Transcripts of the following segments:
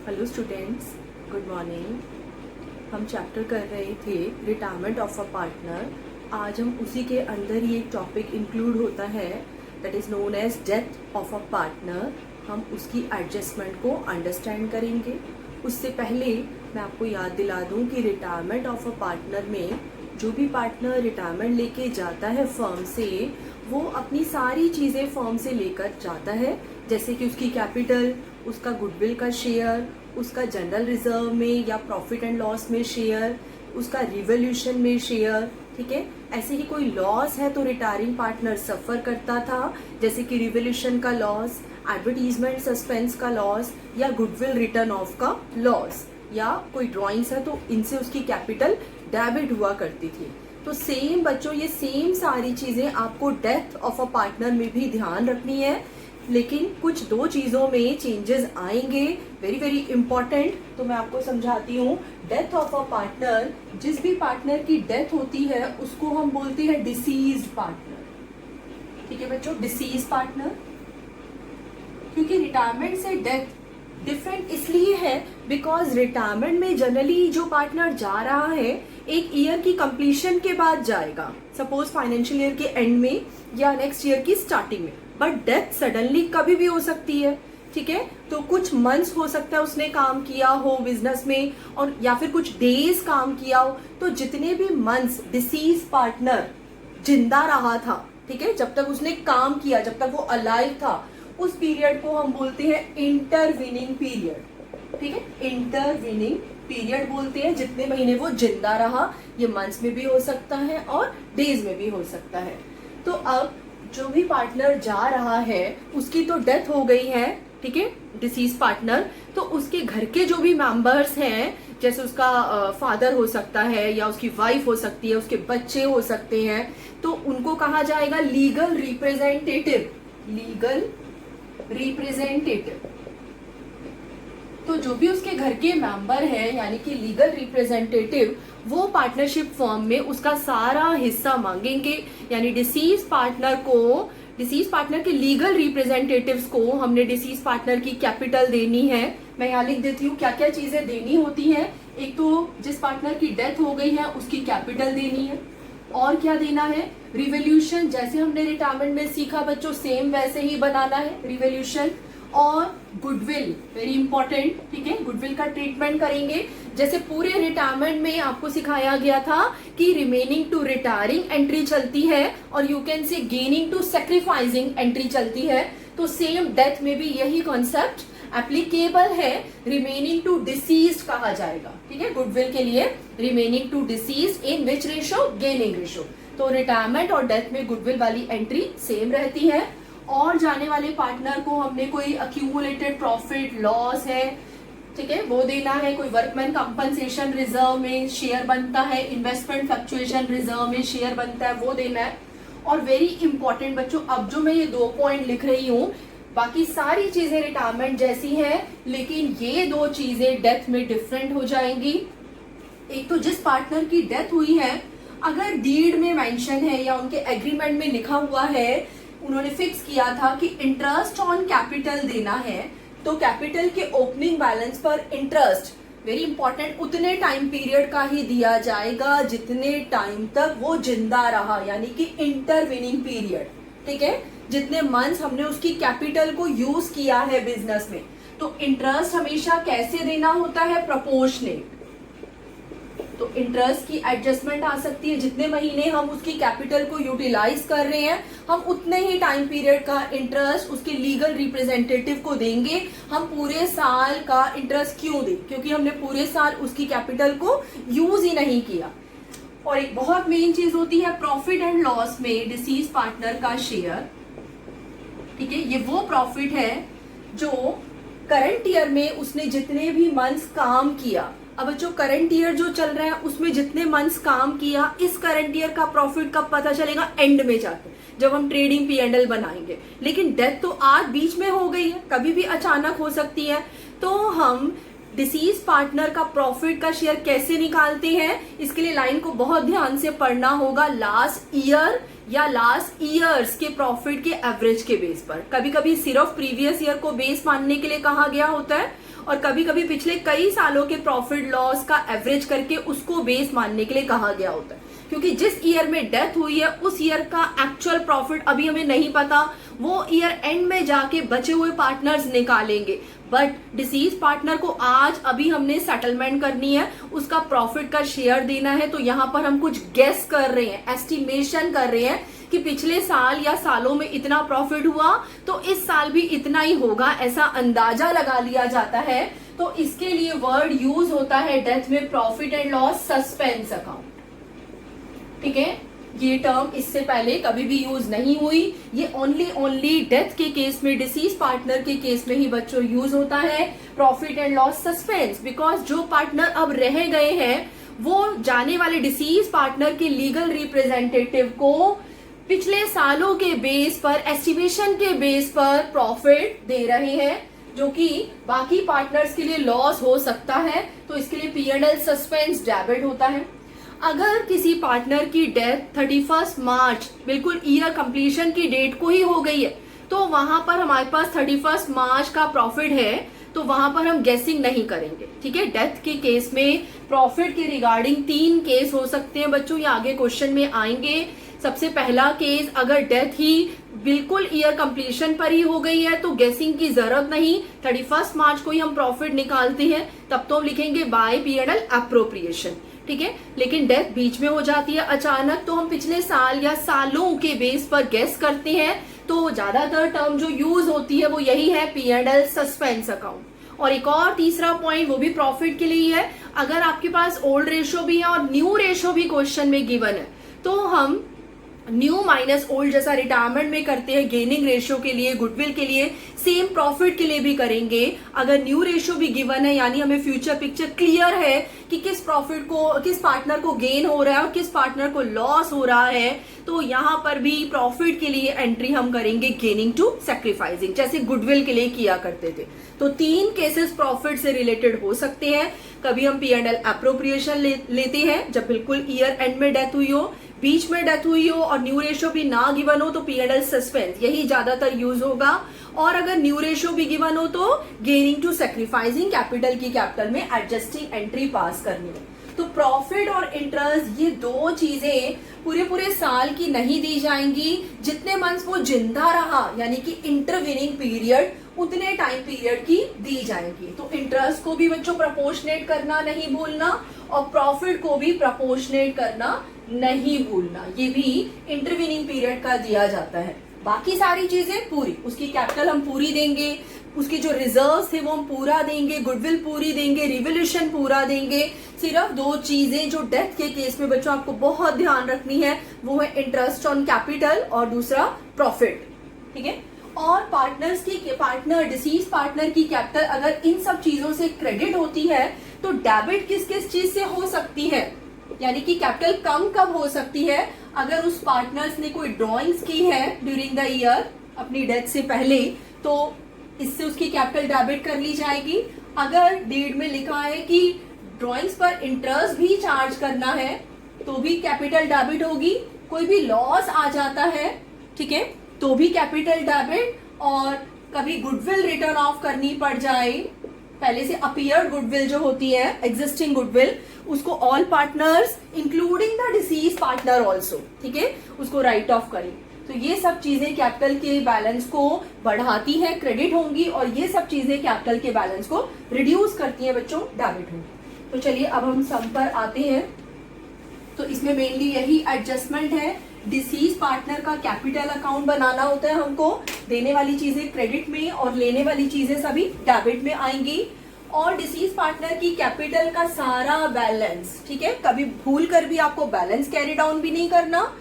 Hello students, good morning. हम chapter कर रहे थे रिटायरमेंट ऑफ अ पार्टनर। आज हम उसी के अंदर ही एक टॉपिक इंक्लूड होता है that is known as death of a partner. हम उसकी एडजस्टमेंट को अंडरस्टैंड करेंगे। उससे पहले मैं आपको याद दिला दूं कि रिटायरमेंट ऑफ अ पार्टनर में जो भी पार्टनर रिटायरमेंट लेके जाता है फर्म से, वो अपनी सारी चीज़ें फर्म से लेकर जाता है, जैसे कि उसकी कैपिटल, उसका गुडविल का शेयर, उसका जनरल रिजर्व में या प्रॉफिट एंड लॉस में शेयर, उसका रिवोल्यूशन में शेयर। ठीक है, ऐसे ही कोई लॉस है तो रिटायरिंग पार्टनर सफ़र करता था, जैसे कि रिवोल्यूशन का लॉस, एडवर्टीजमेंट सस्पेंस का लॉस या गुडविल रिटर्न ऑफ का लॉस, या कोई ड्राइंग्स है तो इनसे उसकी कैपिटल डेबिट हुआ करती थी। तो सेम बच्चों, ये सेम सारी चीज़ें आपको डेथ ऑफ अ पार्टनर में भी ध्यान रखनी है, लेकिन कुछ दो चीज़ों में चेंजेस आएंगे, वेरी वेरी इंपॉर्टेंट। तो मैं आपको समझाती हूँ। डेथ ऑफ अ पार्टनर, जिस भी पार्टनर की डेथ होती है उसको हम बोलते हैं डिसीज्ड पार्टनर। ठीक है बच्चों, डिसीज पार्टनर। क्योंकि रिटायरमेंट से डेथ डिफरेंट इसलिए है बिकॉज रिटायरमेंट में जनरली जो पार्टनर जा रहा है एक ईयर की कंप्लीशन के बाद जाएगा, सपोज फाइनेंशियल ईयर के एंड में या नेक्स्ट ईयर की स्टार्टिंग में। बट डेथ सडनली कभी भी हो सकती है। ठीक है, तो कुछ मंथ्स हो सकता है उसने काम किया हो बिजनेस में, और या फिर कुछ डेज काम किया हो। तो जितने भी मंथ्स डिसीज पार्टनर जिंदा रहा था, ठीक है, जब तक उसने काम किया, जब तक वो अलाइव था, उस पीरियड को हम बोलते हैं इंटरविनिंग पीरियड। ठीक है, इंटरविनिंग पीरियड बोलते हैं जितने महीने वो जिंदा रहा। ये मंथ्स में भी हो सकता है और डेज में भी हो सकता है। तो अब जो भी पार्टनर जा रहा है उसकी तो डेथ हो गई है, ठीक है, डिसीज पार्टनर। तो उसके घर के जो भी मेंबर्स हैं, जैसे उसका फादर हो सकता है या उसकी वाइफ हो सकती है, उसके बच्चे हो सकते हैं, तो उनको कहा जाएगा लीगल रिप्रेजेंटेटिव। Legal representative. तो जो भी उसके घर के मेंबर हैं यानी कि लीगल रिप्रेजेंटेटिव, वो पार्टनरशिप फर्म में उसका सारा हिस्सा मांगेंगे। यानी डिसीज पार्टनर के लीगल रिप्रेजेंटेटिव्स को हमने डिसीज पार्टनर की कैपिटल देनी है। मैं यहाँ लिख देती हूँ क्या क्या चीजें देनी होती है। एक तो जिस पार्टनर की डेथ हो गई है उसकी कैपिटल देनी है, और क्या देना है, रिवोल्यूशन, जैसे हमने रिटायरमेंट में सीखा बच्चों सेम वैसे ही बनाना है रिवोल्यूशन, और गुडविल, वेरी इंपॉर्टेंट। ठीक है, गुडविल का ट्रीटमेंट करेंगे। जैसे पूरे रिटायरमेंट में आपको सिखाया गया था कि रिमेनिंग टू रिटायरिंग एंट्री चलती है और you can say gaining to sacrificing entry चलती है, तो सेम डेथ में भी यही कॉन्सेप्ट एप्लीकेबल है। रिमेनिंग टू डिसीज्ड कहा जाएगा। ठीक है, गुडविल के लिए remaining to deceased in which ratio, gaining ratio. तो रिटायरमेंट और डेथ में गुडविल वाली एंट्री सेम रहती है। और जाने वाले पार्टनर को हमने कोई अक्यूमुलेटेड प्रॉफिट लॉस है, ठीक है, वो देना है। कोई वर्कमैन कंपनसेशन रिजर्व में शेयर बनता है, इन्वेस्टमेंट फ्लक्चुएशन रिजर्व में शेयर बनता है, वो देना है। और वेरी इंपॉर्टेंट बच्चों, अब जो मैं ये 2 पॉइंट लिख रही हूँ, बाकी सारी चीजें रिटायरमेंट जैसी हैं, लेकिन ये 2 चीजें डेथ में डिफरेंट हो जाएंगी। एक तो जिस पार्टनर की डेथ हुई है, अगर डीड में मेंशन है या उनके एग्रीमेंट में लिखा हुआ है, उन्होंने फिक्स किया था कि इंटरेस्ट ऑन कैपिटल देना है, तो कैपिटल के ओपनिंग बैलेंस पर इंटरेस्ट, वेरी इंपॉर्टेंट, उतने टाइम पीरियड का ही दिया जाएगा जितने टाइम तक वो जिंदा रहा, यानी कि इंटरविनिंग पीरियड। ठीक है, जितने मंथ्स हमने उसकी कैपिटल को यूज किया है बिजनेस में। तो इंटरेस्ट हमेशा कैसे देना होता है, प्रोपोर्शनेट। तो इंटरेस्ट की एडजस्टमेंट आ सकती है, जितने महीने हम उसकी कैपिटल को यूटिलाइज कर रहे हैं, हम उतने ही टाइम पीरियड का इंटरेस्ट उसके लीगल रिप्रेजेंटेटिव को देंगे। हम पूरे साल का इंटरेस्ट क्यों दें, क्योंकि हमने पूरे साल उसकी कैपिटल को यूज ही नहीं किया। और एक बहुत मेन चीज होती है प्रॉफिट एंड लॉस में डिसीज पार्टनर का शेयर। ठीक है, ये वो प्रॉफिट है जो करंट ईयर में उसने जितने भी मंथ्स काम किया। अब जो करंट ईयर जो चल रहा है उसमें जितने मंथ्स काम किया, इस करंट ईयर का प्रॉफिट कब पता चलेगा, एंड में जाके जब हम ट्रेडिंग P&L बनाएंगे। लेकिन डेथ तो आज बीच में हो गई है, कभी भी अचानक हो सकती है। तो हम डिसीज पार्टनर का प्रॉफिट का शेयर कैसे निकालते हैं, इसके लिए लाइन को बहुत ध्यान से पढ़ना होगा। लास्ट ईयर या लास्ट ईयर्स के प्रॉफिट के एवरेज के बेस पर, कभी कभी सिर्फ प्रीवियस ईयर को बेस मानने के लिए कहा गया होता है, और कभी कभी पिछले कई सालों के प्रॉफिट लॉस का एवरेज करके उसको बेस मानने के लिए कहा गया होता है, क्योंकि जिस ईयर में डेथ हुई है उस ईयर का एक्चुअल प्रॉफिट अभी हमें नहीं पता, वो ईयर एंड में जाके बचे हुए पार्टनर्स निकालेंगे। बट डिसीज पार्टनर को आज अभी हमने सेटलमेंट करनी है, उसका प्रॉफिट का शेयर देना है, तो यहाँ पर हम कुछ गेस कर रहे हैं, एस्टिमेशन कर रहे हैं कि पिछले साल या सालों में इतना प्रॉफिट हुआ तो इस साल भी इतना ही होगा, ऐसा अंदाजा लगा लिया जाता है। तो इसके लिए वर्ड यूज होता है डेथ में profit and loss suspense account. ठीक है, ये टर्म इससे पहले कभी भी यूज नहीं हुई, ये ओनली डेथ के केस में, डिसीज पार्टनर के केस में ही बच्चों यूज होता है profit and loss suspense. Because जो पार्टनर अब रह गए हैं वो जाने वाले डिसीज पार्टनर के लीगल रिप्रेजेंटेटिव को पिछले सालों के बेस पर, एस्टिमेशन के बेस पर प्रॉफिट दे रहे हैं, जो कि बाकी पार्टनर्स के लिए लॉस हो सकता है, तो इसके लिए P&L सस्पेंस डेबिट होता है। अगर किसी पार्टनर की डेथ 31 मार्च बिल्कुल ईयर कंप्लीशन की डेट को ही हो गई है, तो वहां पर हमारे पास 31 मार्च का प्रॉफिट है, तो वहां पर हम गेसिंग नहीं करेंगे। ठीक है, डेथ के केस में प्रॉफिट के रिगार्डिंग 3 केस हो सकते हैं बच्चों, ये आगे क्वेश्चन में आएंगे। सबसे पहला केस, अगर डेथ ही बिल्कुल ईयर कंप्लीशन पर ही हो गई है तो गेसिंग की जरूरत नहीं, 31 मार्च को ही हम प्रॉफिट निकालते हैं, तब तो हम लिखेंगे बाय P&L एप्रोप्रिएशन। ठीक है, लेकिन डेथ बीच में हो जाती है अचानक, तो हम पिछले साल या सालों के बेस पर गेस करते हैं, तो ज्यादातर टर्म जो यूज होती है वो यही है P&L सस्पेंस अकाउंट। और एक और तीसरा पॉइंट, वो भी प्रॉफिट के लिए है, अगर आपके पास ओल्ड रेशो भी है और न्यू रेशो भी क्वेश्चन में गिवन है, तो हम न्यू माइनस ओल्ड जैसा रिटायरमेंट में करते हैं गेनिंग रेशियो के लिए, गुडविल के लिए, सेम प्रॉफिट के लिए भी करेंगे। अगर न्यू रेशियो भी गिवन है, यानी हमें फ्यूचर पिक्चर क्लियर है कि किस प्रॉफिट को, किस पार्टनर को गेन हो रहा है और किस पार्टनर को लॉस हो रहा है, तो यहाँ पर भी प्रॉफिट के लिए एंट्री हम करेंगे गेनिंग टू सैक्रिफाइसिंग, जैसे गुडविल के लिए किया करते थे। तो 3 केसेस प्रॉफिट से रिलेटेड हो सकते हैं। कभी हम P&L एप्रोप्रिएशन लेते हैं जब बिल्कुल ईयर एंड में डेथ हुई हो, बीच में डेथ हुई हो और न्यू रेशियो भी ना गिवन हो तो P&L सस्पेंस, यही ज्यादातर यूज होगा। और अगर न्यू रेशियो भी गिवन हो तो गेनिंग टू सैक्रिफाइसिंग, कैपिटल की कैपिटल में एडजस्टिंग एंट्री पास करनी है। तो प्रॉफिट और इंटरेस्ट, ये 2 चीजें पूरे साल की नहीं दी जाएंगी, जितने मंथ्स वो जिंदा रहा यानी कि इंटरविनिंग पीरियड, उतने टाइम पीरियड की दी जाएंगी। तो इंटरेस्ट को भी बच्चों प्रोपोर्शनेट करना नहीं भूलना और प्रॉफिट को भी प्रोपोर्शनेट करना नहीं भूलना, ये भी इंटरविनिंग पीरियड का दिया जाता है। बाकी सारी चीजें पूरी, उसकी कैपिटल हम पूरी देंगे, उसके जो रिजर्व्स थे वो हम पूरा देंगे, गुडविल पूरी देंगे, रिवोल्यूशन पूरा देंगे। सिर्फ 2 चीजें जो डेथ के केस में बच्चों आपको बहुत ध्यान रखनी है, वो है इंटरेस्ट ऑन कैपिटल और दूसरा प्रॉफिट। ठीक है, और पार्टनर्स की, पार्टनर डिसीज पार्टनर की कैपिटल अगर इन सब चीजों से क्रेडिट होती है तो डेबिट किस किस चीज से हो सकती है, यानी कि कैपिटल कम कब हो सकती है, अगर उस पार्टनर्स ने कोई ड्रॉइंग्स की है ड्यूरिंग द ईयर अपनी डेथ से पहले, तो इससे उसकी कैपिटल डेबिट कर ली जाएगी। अगर डीड में लिखा है कि ड्रॉइंग्स पर इंटरेस्ट भी चार्ज करना है तो भी कैपिटल डेबिट होगी। कोई भी लॉस आ जाता है, ठीक है, तो भी कैपिटल डेबिट। और कभी गुडविल रिटर्न ऑफ करनी पड़ जाए, पहले से अपीयर्ड गुडविल जो होती है, एग्जिस्टिंग गुडविल, उसको all partners including the disease partner also, ठीक है, उसको राइट ऑफ करें। तो ये सब चीजें कैपिटल के बैलेंस को बढ़ाती है, क्रेडिट होंगी, और ये सब चीजें कैपिटल के बैलेंस को रिड्यूस करती हैं बच्चों, डेबिट होंगी। तो चलिए अब हम सम पर आते हैं। तो इसमें मेनली यही एडजस्टमेंट है, डिसीज पार्टनर का कैपिटल अकाउंट बनाना होता है हमको, देने वाली चीजें क्रेडिट में और लेने वाली चीजें सभी डेबिट में आएंगी। और डिसीज पार्टनर की कैपिटल का सारा बैलेंस, ठीक है, कभी भूल कर भी आपको बैलेंस कैरी डाउन भी नहीं करना,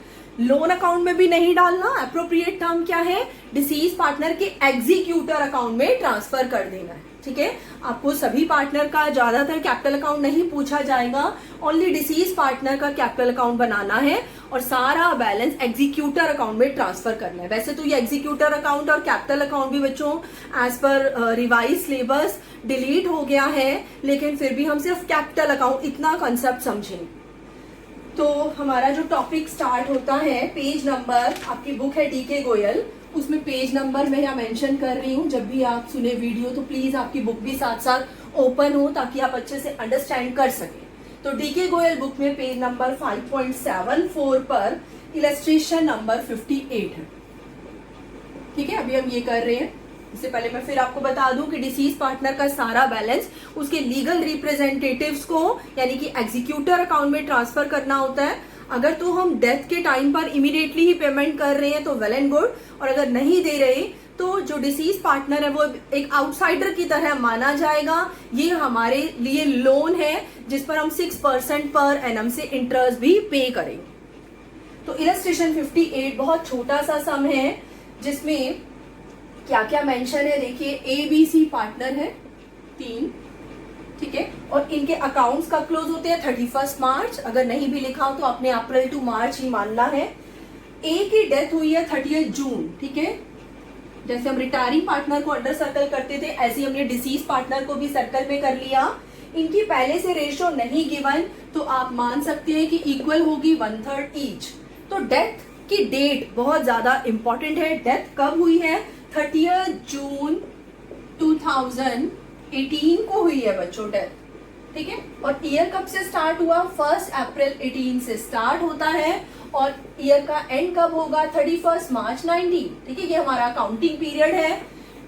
लोन अकाउंट में भी नहीं डालना। एप्रोप्रिएट टर्म क्या है, डिसीज पार्टनर के एग्जीक्यूटर अकाउंट में ट्रांसफर कर देना है, ठीक है। आपको सभी पार्टनर का ज्यादातर कैपिटल अकाउंट नहीं पूछा जाएगा, ओनली डिसीज पार्टनर का कैपिटल अकाउंट बनाना है और सारा बैलेंस एग्जीक्यूटर अकाउंट में ट्रांसफर करना है। वैसे तो ये एग्जीक्यूटर अकाउंट और कैपिटल अकाउंट भी बच्चों as per revise syllabus delete हो गया है, लेकिन फिर भी हम सिर्फ कैपिटल अकाउंट इतना कंसेप्ट समझें। तो हमारा जो टॉपिक स्टार्ट होता है, पेज नंबर, आपकी बुक है DK गोयल, उसमें पेज नंबर मैं यहाँ मेंशन कर रही हूँ। जब भी आप सुने वीडियो तो प्लीज आपकी बुक भी साथ साथ ओपन हो ताकि आप अच्छे से अंडरस्टैंड कर सकें। तो डीके गोयल बुक में पेज नंबर 5.74 पर इलस्ट्रेशन नंबर 58 है। ठीक है, अभी हम ये कर रहे हैं। इससे पहले मैं फिर आपको बता दूं कि डिसीज पार्टनर का सारा बैलेंस उसके लीगल रिप्रेजेंटेटिव्स को यानी कि एग्जीक्यूटर अकाउंट में ट्रांसफर करना होता है। अगर तो हम डेथ के टाइम पर इमीडिएटली ही पेमेंट कर रहे हैं तो वेल एंड गुड, और अगर नहीं दे रहे तो जो डिसीज पार्टनर है वो एक आउटसाइडर की तरह माना जाएगा। ये हमारे लिए लोन है जिस पर हम 6% पर एनम से इंटरेस्ट भी पे करेंगे। तो इलस्ट्रेशन 58 बहुत छोटा सा सम है जिसमें क्या क्या मेंशन है देखिए। ABC पार्टनर है 3, ठीक है, और इनके अकाउंट्स कब क्लोज होते हैं 31 मार्च। अगर नहीं भी लिखा हो तो आपने अप्रैल टू मार्च ही मानना है। A की डेथ हुई है 30 जून, ठीक है। जैसे हम रिटायरिंग पार्टनर को अंडर सर्कल करते थे ऐसे ही हमने डिसीज पार्टनर को भी सर्कल में कर लिया। इनकी पहले से रेशो नहीं गिवन तो आप मान सकते हैं कि इक्वल होगी 1/3 ईच। तो डेथ की डेट बहुत ज्यादा इंपॉर्टेंट है। डेथ कब हुई है 30 जून 2018 को हुई है बच्चों डेथ, ठीक है। और ईयर कब से स्टार्ट हुआ 1 अप्रैल 18 से स्टार्ट होता है और ईयर का एंड कब होगा 31 मार्च 19, ठीक है। ये हमारा काउंटिंग पीरियड है।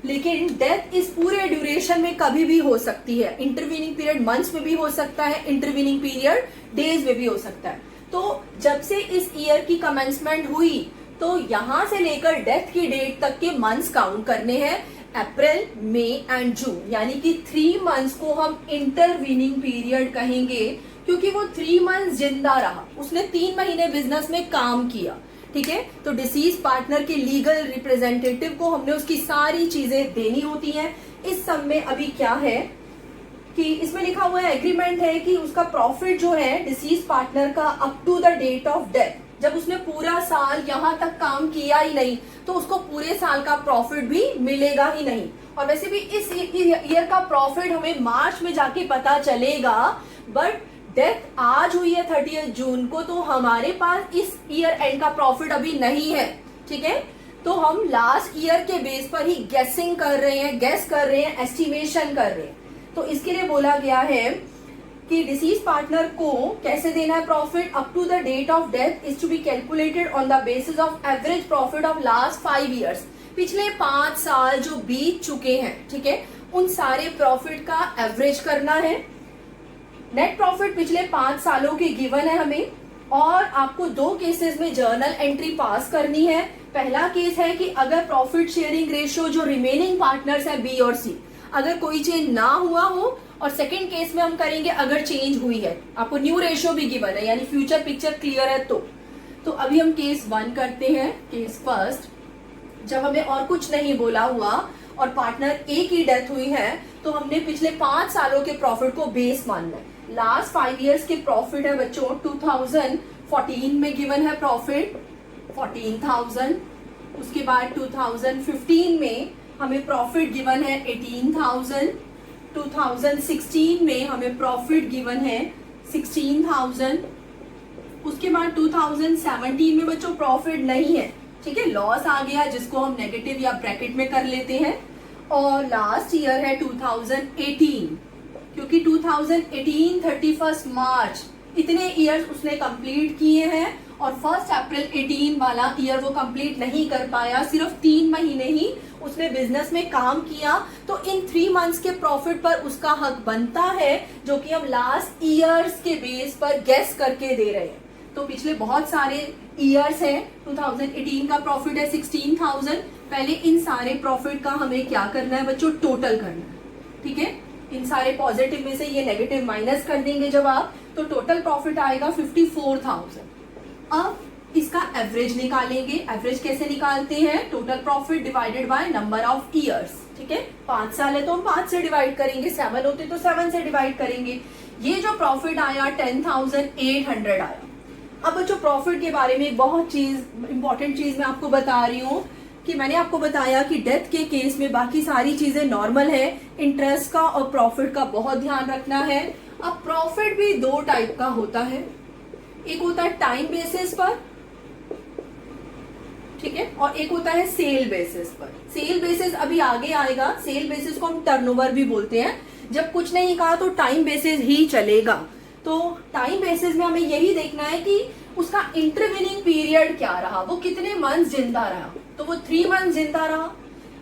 लेकिन डेथ इस पूरे ड्यूरेशन में कभी भी हो सकती है। इंटरवीनिंग पीरियड मंथ्स में भी हो सकता है, इंटरवीनिंग पीरियड डेज में भी हो सकता है। तो जब से इस ईयर की कमेंसमेंट हुई तो यहां से लेकर डेथ की डेट तक के मंथ्स काउंट करने हैं, अप्रैल, मई एंड जून, यानी कि 3 मंथ्स को हम इंटरवीनिंग पीरियड कहेंगे क्योंकि वो 3 मंथ्स जिंदा रहा, उसने 3 महीने बिजनेस में काम किया, ठीक है। तो डिसीज पार्टनर के लीगल रिप्रेजेंटेटिव को हमने उसकी सारी चीजें देनी होती हैं। इस सब में अभी क्या है कि इसमें लिखा हुआ है एग्रीमेंट है कि उसका प्रॉफिट जो है डिसीज पार्टनर का up to the date of death, जब उसने पूरा साल यहां तक काम किया ही नहीं तो उसको पूरे साल का प्रॉफिट भी मिलेगा ही नहीं। और वैसे भी इस ईयर का प्रॉफिट हमें मार्च में जाके पता चलेगा, बट डेथ आज हुई है 30 जून को तो हमारे पास इस ईयर एंड का प्रॉफिट अभी नहीं है, ठीक है। तो हम लास्ट ईयर के बेस पर ही गेसिंग कर रहे हैं, गेस कर रहे हैं, एस्टिमेशन कर रहे हैं। तो इसके लिए बोला गया है कि डिसीज पार्टनर को कैसे देना है profit, up to the date of death is to be calculated on the basis of average profit of last 5 years. पिछले 5 साल जो बीत चुके हैं, ठीक है, उन सारे प्रॉफिट का एवरेज करना है। नेट प्रॉफिट पिछले 5 सालों के गिवन है हमें, और आपको 2 केसेस में जर्नल एंट्री पास करनी है। पहला केस है कि अगर प्रॉफिट शेयरिंग रेशियो जो रिमेनिंग पार्टनर्स है बी और सी, अगर कोई चेंज ना हुआ हो, और सेकंड केस में हम करेंगे अगर चेंज हुई है, आपको न्यू रेशियो भी गिवन है यानी फ्यूचर पिक्चर क्लियर है। तो अभी हम केस 1 करते हैं। केस फर्स्ट, जब हमें और कुछ नहीं बोला हुआ और पार्टनर ए की डेथ हुई है तो हमने पिछले 5 सालों के प्रॉफिट को बेस मानना है। लास्ट 5 इयर्स के प्रॉफिट है बच्चों 2014 में गिवन है प्रॉफिट 14,000, उसके बाद 2015 में हमें प्रॉफिट गिवन है 18,000, 2016 में हमें प्रॉफिट गिवन है 16,000, उसके बाद 2017 में बच्चों प्रॉफिट नहीं है, ठीक है, लॉस आ गया जिसको हम नेगेटिव या ब्रैकेट में कर लेते हैं। और लास्ट ईयर है 2018, क्योंकि 2018 31 मार्च इतने ईयर्स उसने कंप्लीट किए हैं और 1 अप्रैल 18 वाला ईयर वो कंप्लीट नहीं कर पाया, सिर्फ 3 महीने ही उसने बिजनेस में काम किया। तो इन 3 मंथ्स के प्रॉफिट पर उसका हक बनता है जो कि हम लास्ट ईयर्स के बेस पर गेस करके दे रहे हैं। तो पिछले बहुत सारे ईयर्स हैं, 2018 का प्रॉफिट है 16,000। पहले इन सारे प्रॉफिट का हमें क्या करना है बच्चों, टोटल करना है, ठीक है। इन सारे पॉजिटिव में से ये नेगेटिव माइनस कर देंगे जब आप, तो टोटल प्रॉफिट आएगा 54,000। अब इसका एवरेज निकालेंगे। एवरेज कैसे निकालते हैं, total profit divided by number of years, ठीक है। 5 साल है तो हम 5 से डिवाइड करेंगे, 7 होते तो 7 से डिवाइड करेंगे। ये जो प्रॉफिट आया 10,800 आया। अब बच्चों प्रॉफिट के बारे में एक बहुत इंपॉर्टेंट चीज मैं आपको बता रही हूँ कि मैंने आपको बताया कि डेथ के केस में बाकी सारी चीजें नॉर्मल है, इंटरेस्ट का और प्रॉफिट का बहुत ध्यान रखना है। अब प्रॉफिट भी 2 टाइप का होता है, एक होता है टाइम बेसिस पर ठीक है, और एक होता है सेल बेसिस पर। सेल बेसिस अभी आगे आएगा। सेल बेसिस को हम टर्नओवर भी बोलते हैं। जब कुछ नहीं कहा तो टाइम बेसिस ही चलेगा। तो टाइम बेसिस में हमें यही देखना है कि उसका इंटरविनिंग पीरियड क्या रहा, वो कितने मंथ जिंदा रहा। तो वो 3 मंथ जिंदा रहा।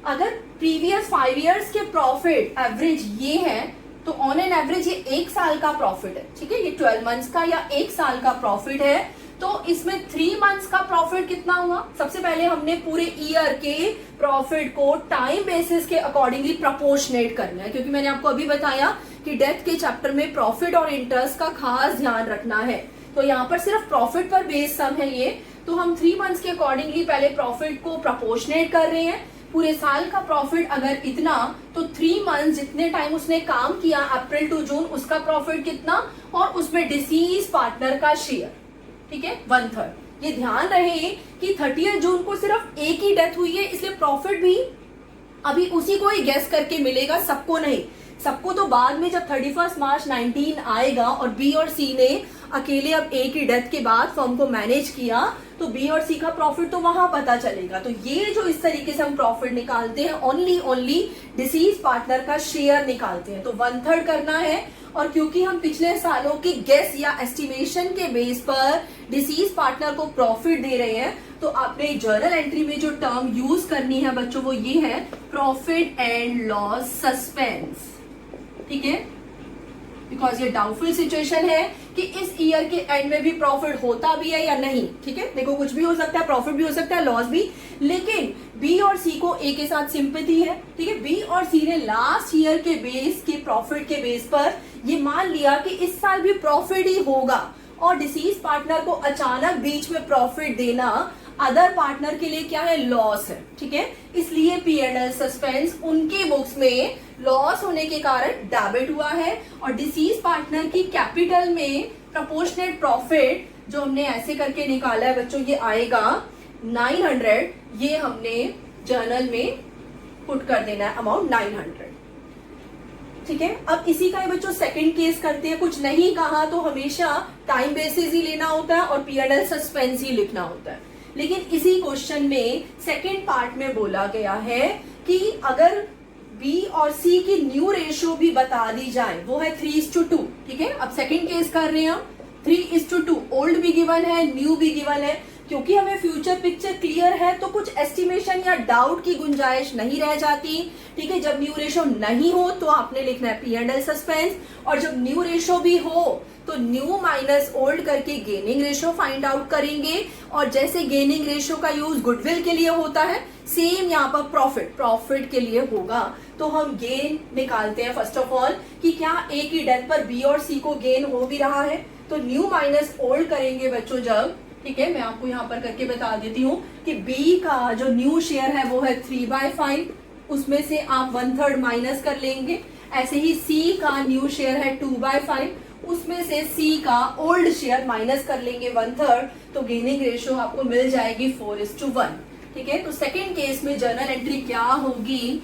अगर प्रीवियस 5 इयर्स के प्रॉफिट एवरेज ये है तो ऑन एन एवरेज ये 1 साल का प्रॉफिट है। ठीक है, ये 12 मंथ्स का या 1 साल का प्रॉफिट है। तो इसमें 3 मंथ्स का प्रॉफिट कितना हुआ? सबसे पहले हमने पूरे ईयर के प्रॉफिट को टाइम बेसिस के अकॉर्डिंगली प्रपोर्शनेट करना है, क्योंकि मैंने आपको अभी बताया कि डेथ के चैप्टर में प्रॉफिट और इंटरेस्ट का खास ध्यान रखना है। तो यहाँ पर सिर्फ प्रॉफिट पर बेस्ड सम है ये। तो हम 3 मंथ्स के अकॉर्डिंगली पहले प्रॉफिट को प्रपोर्शनेट कर रहे हैं। पूरे साल का प्रॉफिट अगर इतना, तो 3 मंथ जितने टाइम उसने काम किया अप्रैल टू जून, उसका प्रॉफिट कितना, और उसमें डिसीज पार्टनर का शेयर, ठीक है, 1/3। ये ध्यान रहे कि 30 जून को सिर्फ एक ही डेथ हुई है, इसलिए प्रॉफिट भी अभी उसी को ही गेस करके मिलेगा, सबको नहीं। सबको तो बाद में जब 31 मार्च 19 आएगा और बी और सी ने अकेले अब एक ही डेथ के बाद फर्म को मैनेज किया, तो बी और सी का प्रॉफिट तो वहां पता चलेगा। तो ये जो इस तरीके से हम प्रॉफिट निकालते हैं, ओनली डिसीज पार्टनर का शेयर निकालते हैं। तो 1/3 करना है। और क्योंकि हम पिछले सालों के गेस या एस्टिमेशन के बेस पर डिसीज पार्टनर को प्रॉफिट दे रहे हैं, तो आपने जर्नल एंट्री में जो टर्म यूज करनी है बच्चों वो ये है, प्रॉफिट एंड लॉस सस्पेंस। ठीक है, बिकॉज ये डाउटफुल सिचुएशन है कि इस ईयर के एंड में भी प्रॉफिट होता भी है या नहीं। ठीक है, देखो कुछ भी हो सकता है, प्रॉफिट भी हो सकता है, लॉस भी, लेकिन बी और सी को ए के साथ सिंपैथी है। ठीक है, बी और सी ने लास्ट ईयर के बेस के प्रॉफिट के बेस पर ये मान लिया कि इस साल भी प्रॉफिट ही होगा, और डिसीज पार्टनर को अचानक बीच में प्रॉफिट देना अदर पार्टनर के लिए क्या है, लॉस है। ठीक है, इसलिए P&L सस्पेंस उनके बुक्स में लॉस होने के कारण डेबिट हुआ है, और डिसीज पार्टनर की कैपिटल में प्रपोर्शनेट प्रॉफिट जो हमने ऐसे करके निकाला है बच्चों, ये आएगा 900। ये हमने जर्नल में पुट कर देना है, अमाउंट 900। ठीक है, अब इसी का बच्चों सेकंड केस करते हैं। कुछ नहीं कहा तो हमेशा टाइम बेसिस ही लेना होता है और P&L सस्पेंस ही लिखना होता है। लेकिन इसी क्वेश्चन में सेकंड पार्ट में बोला गया है कि अगर बी और सी की न्यू रेशियो भी बता दी जाए, वो है 3:2। ठीक है, अब सेकंड केस कर रहे हैं हम, 3:2। ओल्ड भी गिवन है, न्यू भी गिवन है। क्योंकि हमें फ्यूचर पिक्चर क्लियर है तो कुछ एस्टिमेशन या डाउट की गुंजाइश नहीं रह जाती। ठीक है, जब न्यू रेशियो नहीं हो तो आपने लिखना है P&L सस्पेंस, और जब न्यू रेशियो भी हो तो न्यू माइनस ओल्ड करके गेनिंग रेशियो फाइंड आउट करेंगे। और जैसे गेनिंग रेशियो का यूज गुडविल के लिए होता है, सेम यहाँ पर प्रॉफिट के लिए होगा। तो हम गेन निकालते हैं फर्स्ट ऑफ ऑल कि क्या एक ही डेथ पर बी और सी को गेन हो भी रहा है। तो न्यू माइनस ओल्ड करेंगे बच्चों जब, ठीक है, मैं आपको यहाँ पर करके बता देती हूँ कि बी का जो न्यू शेयर है वो है 3/5, उसमें से आप 1/3 माइनस कर लेंगे। ऐसे ही सी का न्यू शेयर है 2/5, उसमें से सी का ओल्ड शेयर माइनस कर लेंगे 1/3, तो गेनिंग रेशियो आपको मिल जाएगी 4:1। ठीक है, तो सेकेंड केस में जर्नल एंट्री क्या होगी,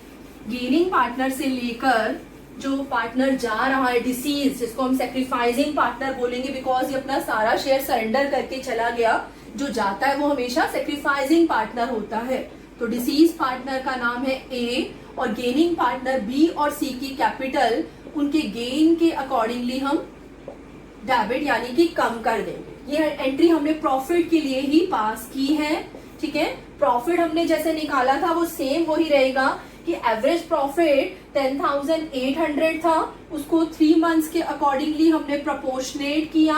गेनिंग पार्टनर से लेकर जो पार्टनर जा रहा है डिसीज, जिसको हम सेक्रीफाइसिंग पार्टनर बोलेंगे बिकॉज ये अपना सारा शेयर सरेंडर करके चला गया, जो जाता है वो हमेशा सेक्रीफाइसिंग पार्टनर होता है। तो डिसीज पार्टनर का नाम है ए, और गेनिंग पार्टनर बी और सी की कैपिटल उनके गेन के अकॉर्डिंगली हम डेबिट यानी कि कम कर देंगे। ये एंट्री हमने प्रॉफिट के लिए ही पास की है। ठीक है, प्रॉफिट हमने जैसे निकाला था वो सेम वही रहेगा कि एवरेज प्रॉफिट 10,800 था, उसको 3 मंथ्स के अकॉर्डिंगली हमने प्रपोर्शनेट किया,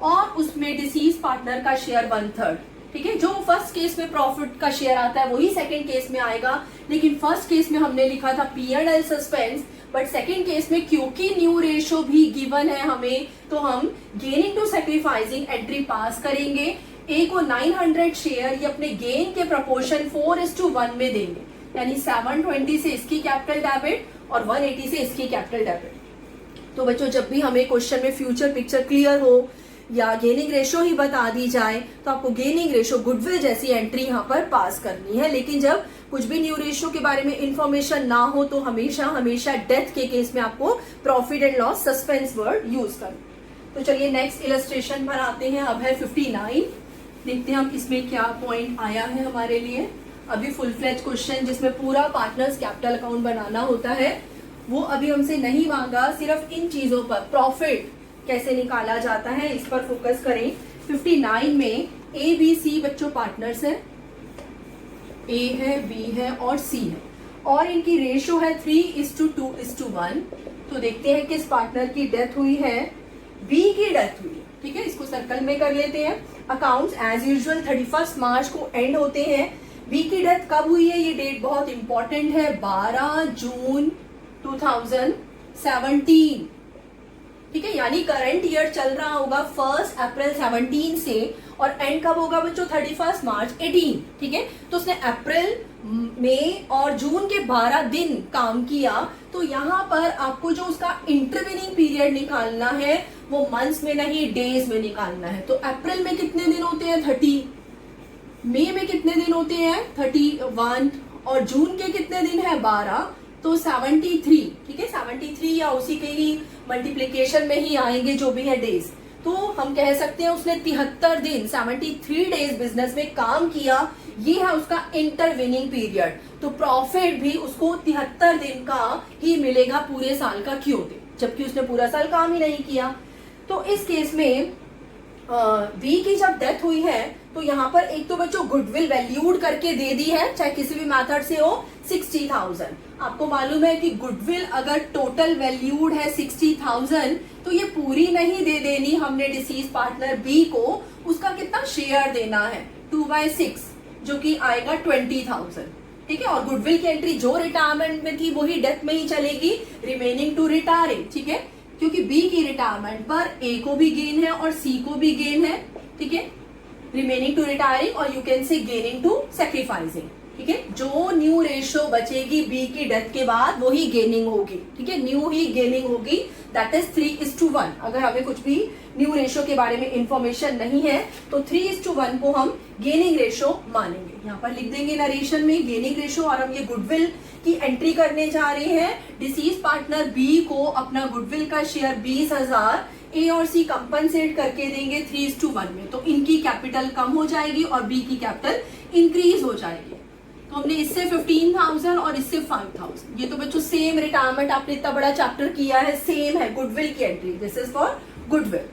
और उसमें डिसीज पार्टनर का शेयर 1/3। ठीक है, जो फर्स्ट केस में प्रॉफिट का शेयर आता है वही सेकंड केस में आएगा, लेकिन फर्स्ट केस में हमने लिखा था P&L suspense, but second case में क्योंकि न्यू रेशियो भी गिवन है हमें, तो हम gaining to sacrificing entry pass करेंगे। ए को 900 शेयर ये अपने गेन के प्रोपोर्शन 4:1 में देंगे, यानी 720 से इसकी कैपिटल डेबिट और 180 से इसकी कैपिटल डेबिट। तो बच्चों जब भी हमें क्वेश्चन में फ्यूचर पिक्चर क्लियर हो या गेनिंग रेशियो ही बता दी जाए तो आपको गेनिंग रेशियो गुडविल जैसी एंट्री यहाँ पर पास करनी है। लेकिन जब कुछ भी न्यू रेशियो के बारे में इंफॉर्मेशन ना हो तो हमेशा डेथ के केस में आपको profit and loss suspense word use करना। तो चलिए नेक्स्ट इलस्ट्रेशन पर आते हैं। अब है 59। देखते हैं हम इसमें क्या पॉइंट आया है हमारे लिए। अभी फुल फ्लेज क्वेश्चन जिसमें पूरा पार्टनर्स कैपिटल अकाउंट बनाना होता है वो अभी हमसे नहीं मांगा, सिर्फ इन चीजों पर प्रॉफिट कैसे निकाला जाता है इस पर फोकस करें। 59 में ए बी सी बच्चों पार्टनर्स है, ए है, बी है और सी है, और इनकी रेशो है 3:2:1। तो देखते हैं किस पार्टनर की डेथ हुई है, बी की डेथ हुई है। ठीक है, इसको सर्कल में कर लेते हैं। अकाउंट्स एज यूजुअल 31 मार्च को एंड होते हैं। बी की डेथ कब हुई है, ये डेट बहुत इंपॉर्टेंट है, 12 जून 2017। ठीक है, यानी करंट ईयर चल रहा होगा 1 अप्रैल 17 से और एंड कब होगा बच्चों 31 मार्च 18। ठीक है, तो उसने अप्रैल, मई और जून के 12 दिन काम किया। तो यहाँ पर आपको जो उसका इंटरवेनिंग पीरियड निकालना है वो मंथ्स में नहीं डेज में निकालना है। तो अप्रैल में कितने दिन होते हैं 30, मई में कितने दिन होते हैं 31 और जून के कितने दिन है 12, तो 73। ठीक है, 73 या उसी के ही मल्टीप्लीकेशन में ही आएंगे जो भी है डेज। तो हम कह सकते हैं उसने 73 दिन 73 डेज बिजनेस में काम किया, ये है उसका इंटरविनिंग पीरियड। तो प्रॉफिट भी उसको 73 दिन का ही मिलेगा पूरे साल का क्यों दे, जबकि उसने पूरा साल काम ही नहीं किया। तो इस केस में बी की जब डेथ हुई है तो यहाँ पर एक तो बच्चों गुडविल वैल्यूड करके दे दी है, चाहे किसी भी मेथड से हो, 60,000। आपको मालूम है कि गुडविल अगर टोटल वैल्यूड है 60,000 तो ये पूरी नहीं दे देनी हमने डिसीज पार्टनर बी को, उसका कितना शेयर देना है 2/6 जो कि आएगा 20,000। ठीक है, और गुडविल की एंट्री जो रिटायरमेंट में थी वही डेथ में ही चलेगी, रिमेनिंग टू रिटायरिंग। ठीक है, क्योंकि बी की रिटायरमेंट पर ए को भी गेन है और सी को भी गेन है। ठीक है, रिमेनिंग टू रिटायरिंग और you can say gaining to sacrificing. ठीक है, जो न्यू रेशो बचेगी बी की डेथ के बाद वही गेनिंग होगी। ठीक है, न्यू ही गेनिंग होगी, दैट इज 3:1। अगर हमें कुछ भी न्यू रेशो के बारे में इंफॉर्मेशन नहीं है तो 3:1 को हम गेनिंग रेशो मानेंगे। यहाँ पर लिख देंगे नरेशन में गेनिंग रेशो, और हम ये गुडविल की एंट्री करने जा रहे हैं। डिसीज पार्टनर बी को अपना गुडविल का शेयर 20,000 ए और सी कंपनसेट करके देंगे 3:1 में, तो इनकी कैपिटल कम हो जाएगी और बी की कैपिटल इंक्रीज हो जाएगी। तो हमने इससे 15,000 और इससे 5,000, ये तो बच्चों सेम रिटायरमेंट, आपने इतना बड़ा चैप्टर किया है, सेम है गुडविल की entry, this is for goodwill.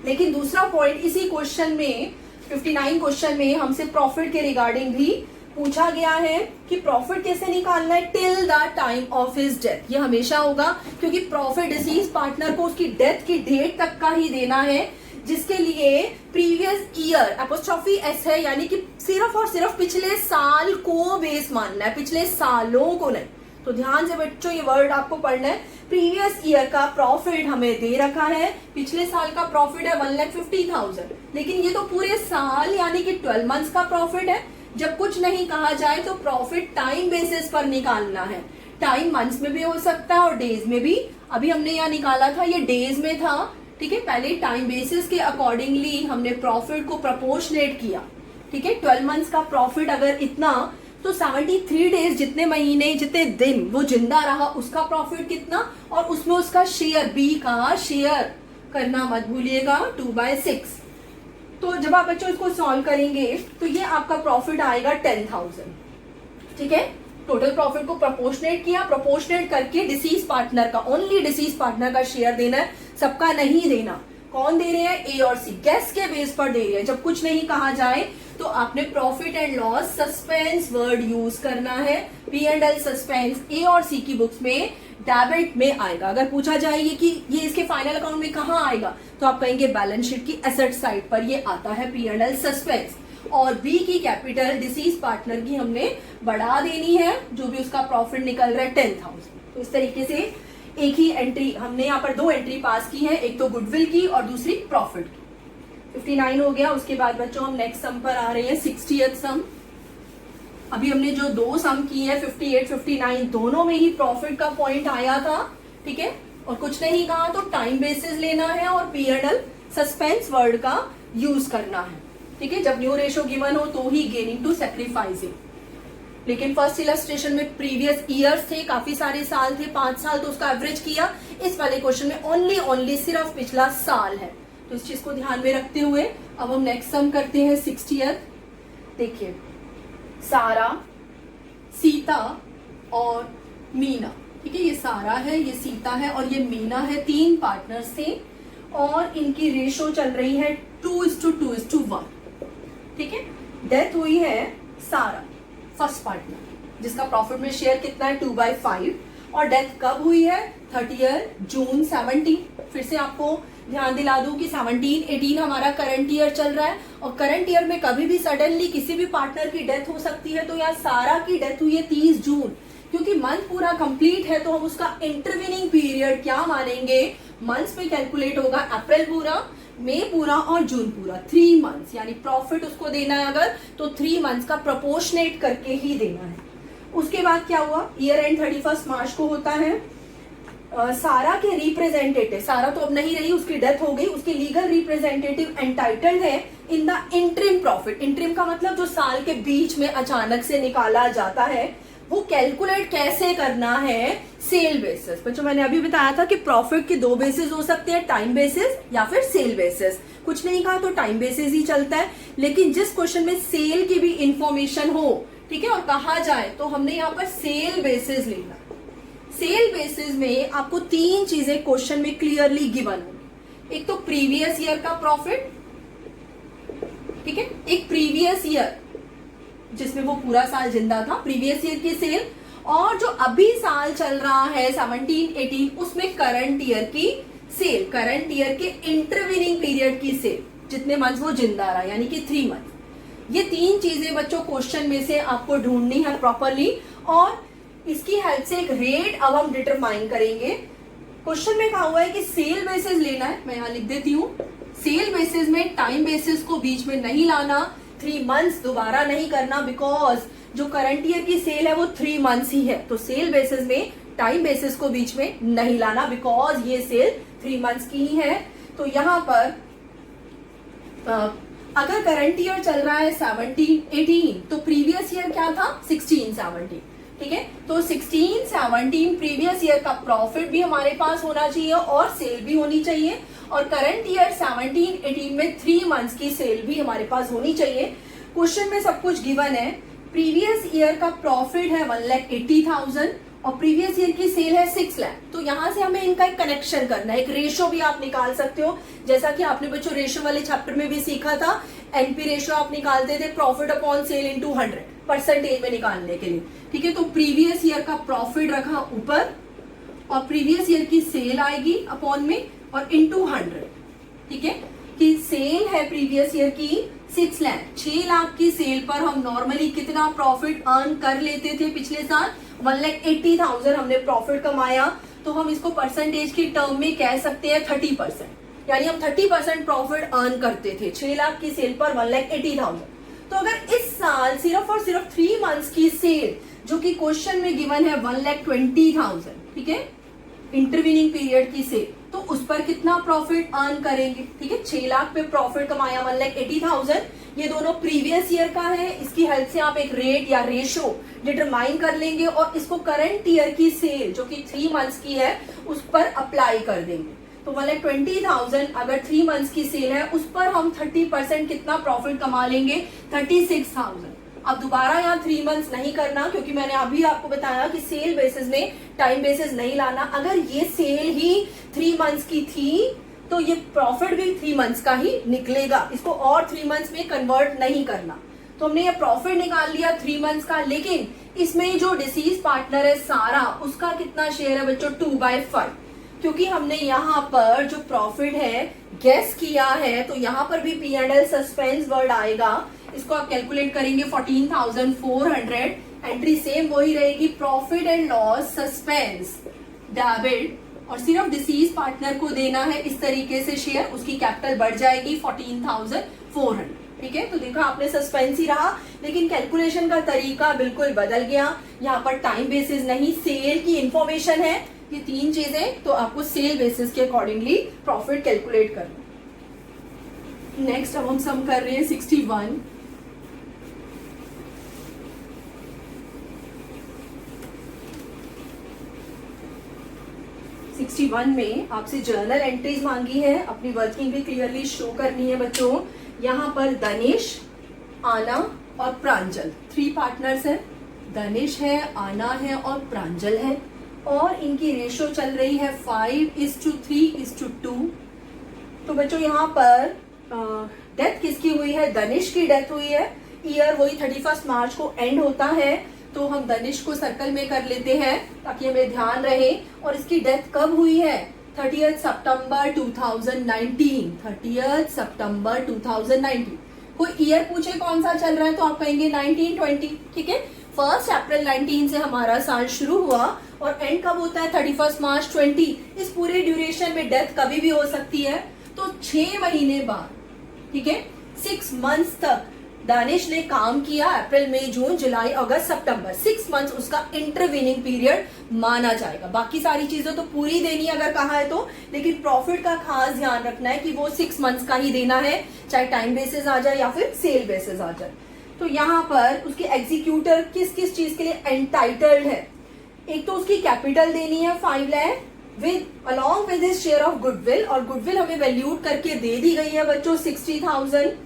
लेकिन दूसरा पॉइंट इसी क्वेश्चन में 59 क्वेश्चन में हमसे प्रॉफिट के रिगार्डिंग भी पूछा गया है कि प्रॉफिट कैसे निकालना है till the time of his death. ये हमेशा होगा क्योंकि प्रॉफिट डिसीज पार्टनर को उसकी डेथ की डेट तक का ही देना है, जिसके लिए प्रीवियस ईयर एपोस्ट्रोफी एस है, यानी कि सिर्फ और सिर्फ पिछले साल को बेस मानना है, पिछले सालों को नहीं। तो ध्यान से बच्चों ये वर्ड आपको पढ़ना है। प्रीवियस ईयर का प्रॉफिट हमें दे रखा है, पिछले साल का प्रॉफिट है 1,50,000, लेकिन ये तो पूरे साल यानी कि 12 मंथ्स का प्रॉफिट है। जब कुछ नहीं कहा जाए तो प्रॉफिट टाइम बेसिस पर निकालना है। टाइम मंथ्स में भी हो सकता है और डेज में भी। अभी हमने यहाँ निकाला था ये डेज में था। ठीक है, पहले टाइम बेसिस के अकॉर्डिंगली हमने प्रॉफिट को प्रपोर्शनेट किया। ठीक है, 12 मंथ्स का प्रॉफिट अगर इतना तो 73 डेज जितने महीने जितने दिन वो जिंदा रहा उसका प्रॉफिट कितना, और उसमें उसका शेयर बी का शेयर करना मत भूलिएगा 2/6। तो जब आप बच्चों इसको सॉल्व करेंगे तो ये आपका प्रॉफिट आएगा 10,000। ठीक है, टोटल प्रॉफिट को प्रोपोर्शनेट किया, प्रोपोर्शनेट करके डिसीज पार्टनर का, ओनली डिसीज पार्टनर का शेयर देना है, सबका नहीं देना। कौन दे रहे हैं, ए और सी, गेस के बेस पर दे रहे हैं। जब कुछ नहीं कहा जाए तो आपने profit and loss suspense word use करना है। P&L सस्पेंस ए और सी की बुक्स में डेबिट में आएगा। अगर पूछा जाए कि ये इसके फाइनल अकाउंट में कहाँ आएगा तो आप कहेंगे बैलेंस शीट की एसेट साइड पर ये आता है P&L सस्पेंस। और बी की कैपिटल डिसीज पार्टनर की हमने बढ़ा देनी है, जो भी उसका प्रॉफिट निकल रहा है 10,000। तो इस तरीके से एक ही एंट्री हमने यहाँ पर 2 एंट्री पास की है, एक तो गुडविल की और दूसरी प्रॉफिट की। 59 हो गया। उसके बाद बच्चों हम नेक्स्ट सम पर आ रहे हैं, 60th सम। अभी हमने जो 2 सम की है 58, 59 दोनों में ही प्रॉफिट का पॉइंट आया था। ठीक है, और कुछ नहीं कहा तो टाइम बेसिस लेना है और P&L सस्पेंस वर्ड का यूज करना है। ठीक है, जब न्यू रेशो गिवन हो तो ही गेनिंग टू सेक्रीफाइसिंग। लेकिन फर्स्ट इलस्ट्रेशन में प्रीवियस ईयर्स थे, काफी सारे साल थे, 5 साल, तो उसका एवरेज किया। इस वाले क्वेश्चन में ओनली सिर्फ पिछला साल है, तो इस चीज को ध्यान में रखते हुए अब हम नेक्स्ट सम करते हैं 60th। देखिए, सारा, सीता और मीना, ठीक है, ये सारा है, ये सीता है और ये मीना है, 3 पार्टनर्स थे और इनकी रेशो चल रही है 2:2:1, ठीक है। डेथ हुई है सारा, फर्स्ट पार्टनर, जिसका प्रॉफिट में शेयर कितना है 2/5, और डेथ कब हुई है 30 जून 17। फिर से आपको ध्यान दिला दूं कि 17-18 हमारा करंट ईयर चल रहा है और करंट ईयर में कभी भी सडनली किसी भी पार्टनर की डेथ हो सकती है। तो यहाँ सारा की डेथ हुई है 30 जून, क्योंकि मंथ पूरा कंप्लीट है तो हम उसका इंटरविनिंग पीरियड क्या मानेंगे, मंथ्स में कैलकुलेट होगा, अप्रैल पूरा, मई पूरा और जून पूरा, 3 मंथ्स, यानी प्रॉफिट उसको देना है अगर तो 3 मंथ्स का प्रोपोर्शनेट करके ही देना है। उसके बाद क्या हुआ, ईयर एंड 31 मार्च को होता है। सारा के रिप्रेजेंटेटिव, सारा तो अब नहीं रही, उसकी डेथ हो गई, उसके लीगल रिप्रेजेंटेटिव एंटाइटल्ड है in the interim profit. Interim का मतलब जो साल के बीच में अचानक से निकाला जाता है, वो कैलकुलेट कैसे करना है, सेल बेसिस। बच्चों मैंने अभी बताया था कि प्रॉफिट के 2 बेसिस हो सकते हैं, टाइम बेसिस या फिर सेल बेसिस। कुछ नहीं कहा तो टाइम बेसिस ही चलता है, लेकिन जिस क्वेश्चन में सेल की भी इंफॉर्मेशन हो, ठीक है, और कहा जाए तो हमने यहाँ पर सेल बेसिस लेना। सेल बेसिस में आपको 3 चीजें क्वेश्चन में क्लियरली गिवन होंगी। एक तो प्रीवियस ईयर का प्रॉफिट, ठीक है, एक प्रीवियस ईयर जिसमें वो पूरा साल जिंदा था, प्रीवियस ईयर की सेल, और जो अभी साल चल रहा है 17-18 उसमें करंट ईयर की सेल, करंट ईयर के इंटरविनिंग पीरियड की सेल, जितने मंथ वो जिंदा रहा, यानी कि 3 मंथ। ये 3 चीजें बच्चों क्वेश्चन में से आपको ढूंढनी है प्रॉपरली, और इसकी हेल्प से एक रेट अब हम डिटरमाइन करेंगे। क्वेश्चन में कहा हुआ है कि सेल बेसिस लेना है, मैं यहां लिख देती हूँ। सेल बेसिस में टाइम बेसिस को बीच में नहीं लाना, 3 मंथ्स दोबारा नहीं करना, बिकॉज जो करंट ईयर की सेल है वो 3 मंथ्स ही है। तो सेल बेसिस में टाइम बेसिस को बीच में नहीं लाना, बिकॉज ये सेल 3 मंथ्स की ही है। तो यहां पर अगर करंट ईयर चल रहा है 17-18 तो प्रीवियस ईयर क्या था 16-17, ठीक है। तो 16-17 प्रीवियस ईयर का प्रॉफिट भी हमारे पास होना चाहिए और सेल भी होनी चाहिए, और करंट ईयर 17-18 में 3 मंथ्स की सेल भी हमारे पास होनी चाहिए। क्वेश्चन में सब कुछ गिवन है। प्रीवियस ईयर का प्रॉफिट है 1,80,000 और प्रीवियस ईयर की सेल है 6 लाख। तो यहां से हमें इनका एक कनेक्शन करना है, एक रेशो भी आप निकाल सकते हो, जैसा कि आपने बच्चों रेशो वाले चैप्टर में भी सीखा था। एनपी रेशो आप निकालते थे profit upon sale into 100 percentage में निकालने के लिए, ठीक है। तो प्रीवियस ईयर का प्रॉफिट रखा ऊपर और प्रीवियस ईयर की सेल आएगी अपॉन में और इनटू 100, ठीक है। कि सेल है प्रीवियस ईयर की 6 लाख, 6 लाख की सेल पर हम नॉर्मली कितना प्रॉफिट अर्न कर लेते थे पिछले साल, 1,80,000 हमने प्रॉफिट कमाया। तो हम इसको परसेंटेज की टर्म में कह सकते हैं 30%, यानी हम 30% प्रॉफिट अर्न करते थे 6 लाख की सेल पर 1,80,000। तो अगर इस साल सिर्फ और सिर्फ 3 मंथ्स की सेल, जो कि क्वेश्चन में गिवन है 1,20,000, ठीक है, इंटरविनिंग पीरियड की सेल, तो उस पर कितना प्रॉफिट अर्न करेंगे, ठीक है। 6 लाख पे प्रॉफिट कमाया 1,80,000, ये दोनों प्रीवियस ईयर का है। इसकी हेल्प से आप एक रेट या रेशो डिटरमाइन कर लेंगे और इसको करंट ईयर की सेल जो कि 3 मंथ्स की है उस पर अप्लाई कर देंगे। तो 1,20,000 अगर 3 मंथ्स की सेल है उस पर हम 30% कितना प्रॉफिट कमा लेंगे, 36,000। अब दोबारा यहाँ 3 मंथ्स नहीं करना, क्योंकि मैंने अभी आपको बताया कि सेल बेसिस में टाइम बेसिस नहीं लाना। अगर ये सेल ही 3 मंथ्स की थी तो ये प्रॉफिट भी 3 मंथ्स का ही निकलेगा, इसको और 3 मंथ्स में कन्वर्ट नहीं करना। तो हमने ये प्रॉफिट निकाल लिया 3 मंथ्स का, लेकिन इसमें जो डिसीज पार्टनर है सारा, उसका कितना शेयर है बच्चों, 2/5। क्योंकि हमने यहाँ पर जो प्रॉफिट है गेस किया है, तो यहाँ पर भी P&L सस्पेंस वर्ड आएगा। इसको आप कैलकुलेट करेंगे 14,400, एंट्री सेम वही रहेगी, profit and loss suspense debit, और सिर्फ डिसीज पार्टनर को देना है इस तरीके से शेयर, उसकी कैपिटल बढ़ जाएगी 14,400, ठीक है। तो देखा आपने सस्पेंस ही रहा, लेकिन कैलकुलेशन का तरीका बिल्कुल बदल गया। यहाँ पर टाइम बेसिस नहीं, सेल की इंफॉर्मेशन है, ये 3 चीजें, तो आपको सेल बेसिस के अकॉर्डिंगली प्रॉफिट कैलकुलेट करना। नेक्स्ट अब हम सम कर रहे हैं 61। में आपसे जर्नल एंट्रीज मांगी है, अपनी वर्किंग भी क्लियरली शो करनी है बच्चों। यहाँ पर दनिश, आना और प्रांजल 3 पार्टनर्स हैं। दनिश है, आना है और प्रांजल है, और इनकी रेशो चल रही है 5:3:2। तो बच्चों यहाँ पर डेथ किसकी हुई है? दनिश की डेथ हुई है। ईयर वही 31 मार्च को एंड होता है, तो हम दनिश को सर्कल में कर लेते हैं ताकि हमें ध्यान रहे। और इसकी डेथ कब हुई है? 30 सितंबर 2019। 30 सितंबर 2019। कोई ईयर पूछे कौन सा चल रहा है तो आप कहेंगे 1920। ठीक है, 1 अप्रैल 19 से हमारा साल शुरू हुआ और एंड कब होता है? 31 मार्च 20। इस पूरे ड्यूरेशन में डेथ कभी भी हो सकती है। तो 6 महीने बाद, ठीक है, 6 मंथ्स तक दानिश ने काम किया। अप्रैल, मई, जून, जुलाई, अगस्त, सितंबर, 6 मंथ्स उसका इंटरवीनिंग पीरियड माना जाएगा। बाकी सारी चीजें तो पूरी देनी है अगर कहा है तो, लेकिन प्रॉफिट का खास ध्यान रखना है कि वो 6 मंथ्स का ही देना है, चाहे टाइम बेसिस आ जाए या फिर सेल बेसिस आ जाए। तो यहाँ पर उसके एग्जीक्यूटर किस किस चीज के लिए एंटाइटल्ड है? एक तो उसकी कैपिटल देनी है 5 lakh with along with his share of goodwill, और गुडविल हमें वैल्यूड करके दे दी गई है बच्चों 60,000।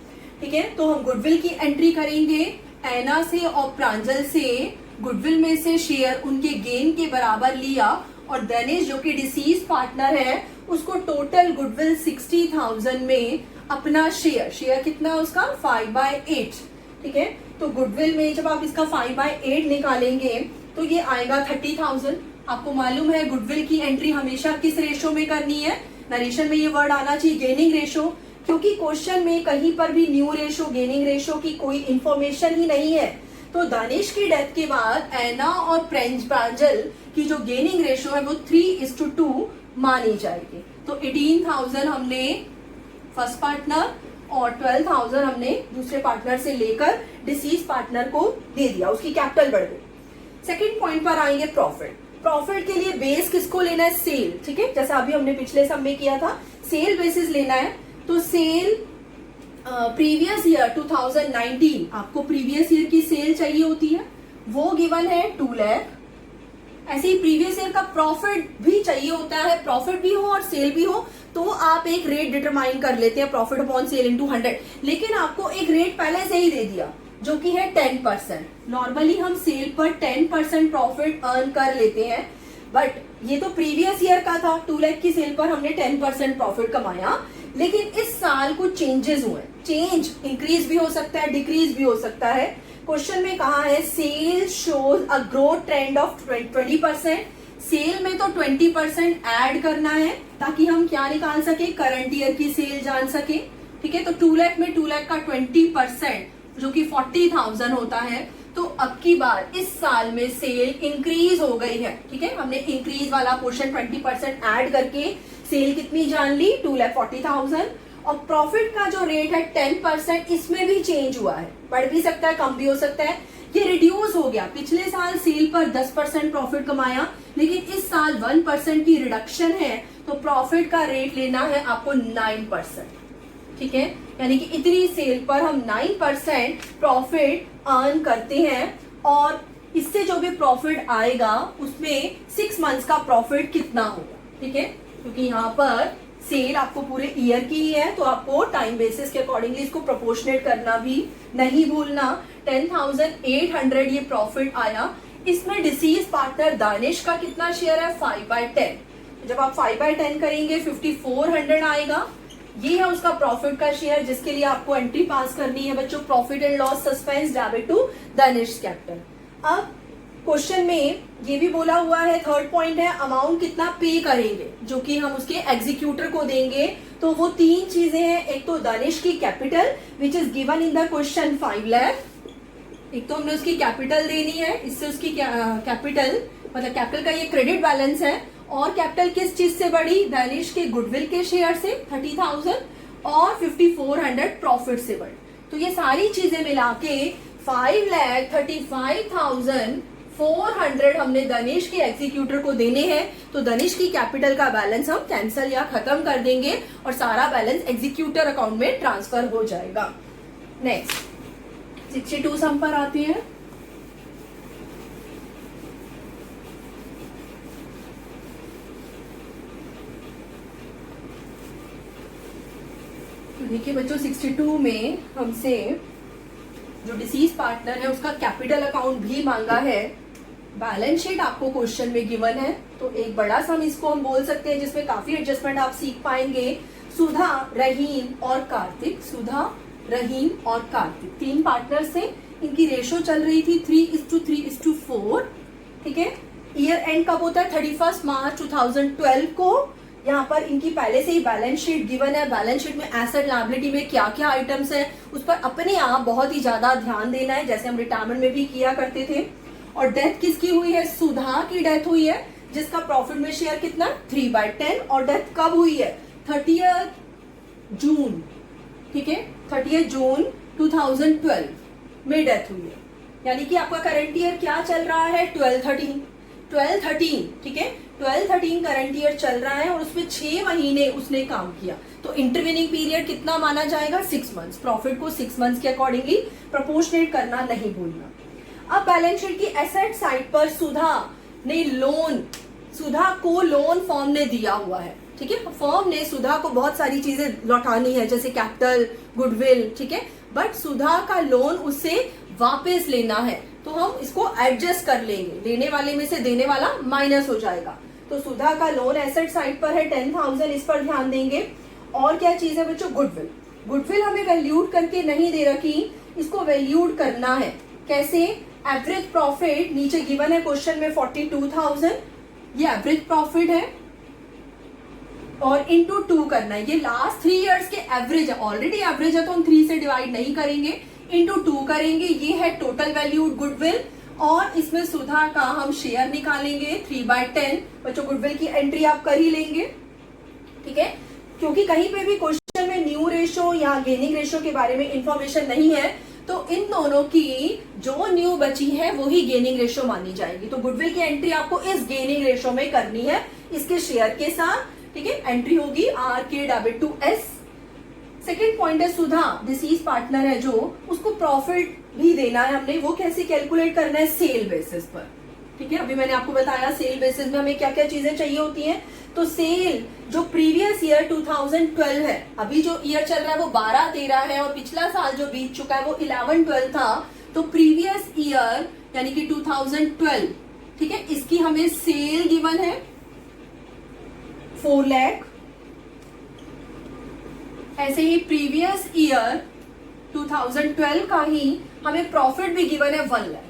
ठीक है, तो हम गुडविल की एंट्री करेंगे। ऐना से और प्रांजल से गुडविल में से शेयर उनके गेन के बराबर लिया, और दनिश जो कि डिसीज पार्टनर है उसको टोटल गुडविल 60,000 में अपना शेयर कितना उसका 5/8। ठीक है, तो गुडविल में जब आप इसका 5/8 निकालेंगे तो ये आएगा 30,000। आपको मालूम है गुडविल की एंट्री हमेशा किस रेशो में करनी है? नरेशन में ये वर्ड आना चाहिए गेनिंग रेशो, क्योंकि क्वेश्चन में कहीं पर भी न्यू रेशो, गेनिंग रेशो की कोई इंफॉर्मेशन ही नहीं है। तो दानिश की डेथ के बाद ऐना और प्रांजल की जो गेनिंग रेशो है वो 3:2 मानी जाएगी। तो 18,000 हमने फर्स्ट पार्टनर और 12,000 हमने दूसरे पार्टनर से लेकर डिसीज पार्टनर को दे दिया, उसकी कैपिटल बढ़ गई। सेकेंड पॉइंट पर आएंगे प्रॉफिट। प्रॉफिट के लिए बेस किसको लेना है? सेल। ठीक है, जैसा अभी हमने पिछले सब में किया था, सेल बेसिस लेना है। तो सेल प्रीवियस ईयर 2019, आपको प्रीवियस ईयर की सेल चाहिए होती है, वो गिवन है 2 लाख। ऐसे ही प्रीवियस ईयर का प्रॉफिट भी चाहिए होता है, प्रॉफिट भी हो और सेल भी हो तो आप एक रेट डिटरमाइन कर लेते हैं, प्रॉफिट अपॉन सेल इनटू 100। लेकिन आपको एक रेट पहले से ही दे दिया जो कि है 10%। नॉर्मली हम सेल पर 10% प्रॉफिट अर्न कर लेते हैं, बट ये तो प्रीवियस ईयर का था। 2 लाख की सेल पर हमने 10% प्रॉफिट कमाया, लेकिन इस साल कुछ चेंजेस हुए। चेंज इंक्रीज भी हो सकता है, डिक्रीज भी हो सकता है। क्वेश्चन में कहा है sale shows a growth trend of 20%। Sale में तो 20% ऐड करना है ताकि हम क्या निकाल सके? करंट ईयर की सेल जान सके। ठीक है, तो 2 लाख में 2 लाख का 20% जो कि 40,000 होता है। तो अब की बार इस साल में सेल इंक्रीज हो गई है। ठीक है, हमने इंक्रीज वाला पोर्शन 20% ऐड करके सेल कितनी जान ली? 2,40,000। और प्रॉफिट का जो रेट है 10%, इसमें भी चेंज हुआ है, बढ़ भी सकता है, कम भी हो सकता है। ये रिड्यूस हो गया। पिछले साल सेल पर 10% प्रॉफिट कमाया, लेकिन इस साल 1% की रिडक्शन है, तो प्रॉफिट का रेट लेना है आपको 9%। ठीक है, यानी कि इतनी सेल पर हम 9% प्रॉफिट अर्न करते हैं, और इससे जो भी प्रॉफिट आएगा उसमें 6 मंथ्स का प्रॉफिट कितना होगा। ठीक है, क्योंकि यहाँ पर सेल आपको पूरे ईयर की ही है, तो आपको टाइम बेसिस के अकॉर्डिंगली इसको प्रोपोर्शनेट करना भी नहीं भूलना। 10,800 ये प्रॉफिट आया। इसमें डिसीज पार्टनर दानिश का कितना शेयर है? 5/10। जब आप 5/10 करेंगे 5,400 आएगा। ये है उसका प्रॉफिट का शेयर, जिसके लिए आपको एंट्री पास करनी है बच्चों। Profit and loss suspense debit to Danish capital. अब क्वेश्चन में ये भी बोला हुआ है, थर्ड पॉइंट है अमाउंट कितना पे करेंगे, जो कि हम उसके एग्जीक्यूटर को देंगे। तो वो 3 चीजें हैं। एक तो दानिश की capital which is given in the question 5 lakh. एक तो हमने उसकी कैपिटल देनी है, इससे उसकी कैपिटल मतलब कैपिटल का ये क्रेडिट बैलेंस है। और कैपिटल किस चीज से बढ़ी? दानिश के गुडविल के शेयर से 30,000 और 5,400 प्रॉफिट से बढ़ी। तो ये सारी चीजें मिला के 5,35,400 हमने दानिश के एग्जीक्यूटर को देने हैं। तो दानिश की कैपिटल का बैलेंस हम कैंसिल या खत्म कर देंगे और सारा बैलेंस एग्जीक्यूटर अकाउंट में ट्रांसफर हो जाएगा। नेक्स्ट 62 सम पर आते हैं। देखिए बच्चों 62 में हमसे जो डिसीज पार्टनर है उसका कैपिटल अकाउंट भी मांगा है, बैलेंस शीट आपको क्वेश्चन में गिवन है, तो एक बड़ा सम इसको हम बोल सकते हैं जिसमें काफी एडजस्टमेंट आप सीख पाएंगे। सुधा, रहीम और कार्तिक, सुधा, रहीम और कार्तिक 3 पार्टनर से, इनकी रेशो चल रही थी 3:3:4, ठीक है। ईयर एंड कब होता है? 31 मार्च 2012 को। यहाँ पर इनकी पहले से ही बैलेंस शीट गिवन है। बैलेंस शीट में एसेट लायबिलिटी में क्या क्या आइटम्स है उस पर अपने आप बहुत ही ज्यादा ध्यान देना है, जैसे हम रिटायरमेंट में भी किया करते थे। और डेथ किसकी हुई है? सुधा की डेथ हुई है, जिसका प्रॉफिट में शेयर कितना? 3/10। और डेथ कब हुई है? 30 जून, ठीक है, 30 जून 2012 में डेथ हुई है। यानी कि आपका करंट ईयर क्या चल रहा है? 12-13, ठीक है, 12-13 करंट ईयर चल रहा है और उसमें 6 महीने उसने काम किया, तो इंटरवेनिंग पीरियड कितना माना जाएगा? 6 मंथ्स। प्रॉफिट को 6 मंथ्स के अकॉर्डिंगली प्रोपोर्शनेट करना नहीं भूलना। अब बैलेंस शीट की एसेट साइड पर सुधा को लोन फर्म ने दिया हुआ है, ठीक है। फर्म ने सुधा को बहुत सारी चीजें लौटानी है, जैसे कैपिटल, गुडविल, ठीक है, बट सुधा का लोन उससे वापस लेना है, तो हम इसको एडजस्ट कर लेंगे। लेने वाले में से देने वाला माइनस हो जाएगा। तो सुधा का लोन एसेट साइड पर है 10,000, इस पर ध्यान देंगे। और क्या चीज है बच्चों? गुडविल हमें वैल्यूड करके नहीं दे रखी, इसको वैल्यूड करना है। कैसे? एवरेज प्रॉफिट नीचे गिवन है क्वेश्चन में 42,000, ये एवरेज प्रॉफिट है, और इंटू 2 करना है। ये लास्ट 3 इयर्स के एवरेज है, ऑलरेडी एवरेज है तो हम 3 से डिवाइड नहीं करेंगे, इंटू 2 करेंगे। ये है टोटल वैल्यूड गुडविल, और इसमें सुधा का हम शेयर निकालेंगे 3/10। बच्चों गुडविल की एंट्री आप कर ही लेंगे, ठीक है, क्योंकि कहीं पे भी क्वेश्चन में न्यू रेशो या गेनिंग रेशो के बारे में इंफॉर्मेशन नहीं है, तो इन दोनों की जो न्यू बची है वो ही गेनिंग रेशो मानी जाएगी। तो गुडविल की एंट्री आपको इस गेनिंग रेशो में करनी है, इसके शेयर के साथ, ठीक है। एंट्री होगी RK/S। सेकेंड पॉइंट है सुधा डिसीज पार्टनर है जो, उसको प्रॉफिट भी देना है हमने, वो कैसे कैलकुलेट करना है? सेल बेसिस पर, ठीक है। अभी मैंने आपको बताया सेल बेसिस में हमें क्या क्या चीजें चाहिए होती हैं। तो सेल जो प्रीवियस ईयर 2012 है, अभी जो ईयर चल रहा है वो 12-13 है, और पिछला साल जो बीत चुका है वो 11-12 था, तो प्रीवियस ईयर यानी कि 2012, ठीक है, इसकी हमें सेल गिवन है 4 लाख। ऐसे ही प्रीवियस ईयर 2012 का ही हमें प्रॉफिट भी गिवन है 1 लाख,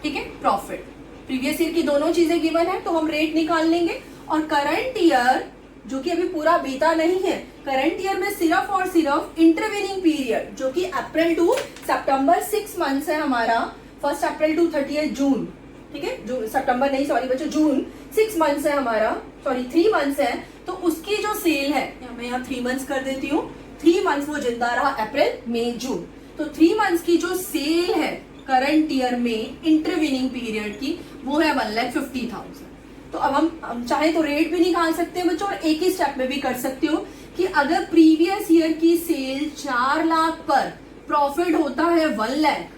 ठीक है। प्रॉफिट प्रीवियस ईयर की दोनों चीजें गिवन है, तो हम रेट निकाल लेंगे। और करंट ईयर जो कि अभी पूरा बीता नहीं है, करंट ईयर में सिर्फ और सिर्फ इंटरवेनिंग पीरियड जो कि अप्रैल टू सितंबर 6 मंथ्स है हमारा, 1 अप्रैल टू 30 जून, ठीक है, जून सितंबर नहीं, सॉरी बच्चों, जून 6 मंथ्स है हमारा, सॉरी 3 मंथ्स है, तो उसकी जो सेल है, मैं यहाँ 3 मंथ्स कर देती हूँ, 3 मंथ्स वो जिंदा रहा, अप्रैल, मई, जून, तो 3 मंथ्स की जो सेल है करंट ईयर में इंटरवेनिंग पीरियड की, वो है 1,50,000। तो अब हम चाहे तो रेट भी निकाल सकते हैं बच्चों, और एक ही स्टेप में भी कर सकते हो कि अगर प्रीवियस ईयर की सेल 4 लाख पर प्रॉफिट होता है 1 लाख,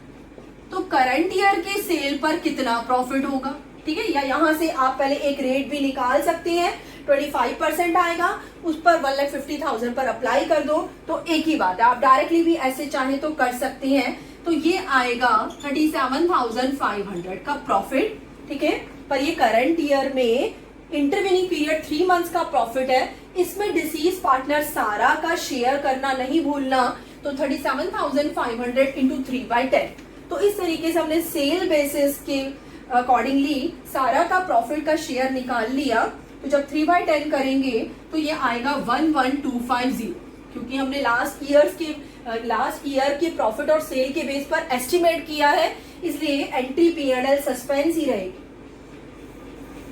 तो करंट ईयर के सेल पर कितना प्रॉफिट होगा, ठीक है। या यहाँ से आप पहले एक रेट भी निकाल सकते हैं, 25% आएगा, उस पर 1,50,000 पर अप्लाई कर दो, तो एक ही बात है। आप डायरेक्टली भी ऐसे चाहे तो कर सकते हैं, तो ये आएगा 37,500 का प्रॉफिट, ठीक है। पर ये करंट ईयर में इंटरवेनिंग पीरियड 3 मंथ्स का प्रॉफिट है, इसमें डिसीज पार्टनर सारा का शेयर करना नहीं भूलना, तो 37,500 इंटू 3/10। तो इस तरीके से हमने सेल बेसिस के अकॉर्डिंगली सारा का प्रॉफिट का शेयर निकाल लिया। तो जब 3/10 करेंगे तो ये आएगा 11,250, क्योंकि हमने लास्ट ईयर के प्रॉफिट और सेल के बेस पर एस्टिमेट किया है, इसलिए एंट्री P&L सस्पेंस ही रहेगी।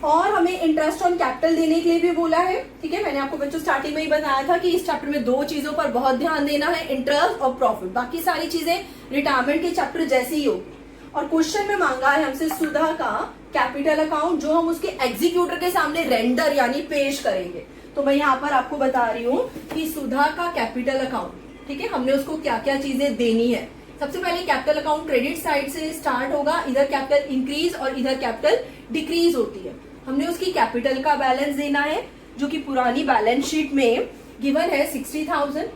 और हमें इंटरेस्ट ऑन कैपिटल देने के लिए भी बोला है, ठीक है। मैंने आपको बच्चों स्टार्टिंग में ही बताया था कि इस चैप्टर में 2 चीजों पर बहुत ध्यान देना है, इंटरेस्ट और प्रॉफिट, बाकी सारी चीजें रिटायरमेंट के चैप्टर जैसे ही होगी। और क्वेश्चन में मांगा है हमसे सुधा का कैपिटल अकाउंट, जो हम उसके एग्जीक्यूटर के सामने रेंडर यानी पेश करेंगे। तो मैं यहाँ पर आपको बता रही हूँ कि सुधा का कैपिटल अकाउंट, ठीक है, हमने उसको क्या क्या चीजें देनी है। सबसे पहले कैपिटल अकाउंट क्रेडिट साइड से स्टार्ट होगा, इधर कैपिटल इंक्रीज और इधर कैपिटल डिक्रीज होती है। हमने उसकी कैपिटल का बैलेंस देना है, जो कि पुरानी बैलेंस शीट में गिवन है 60,000,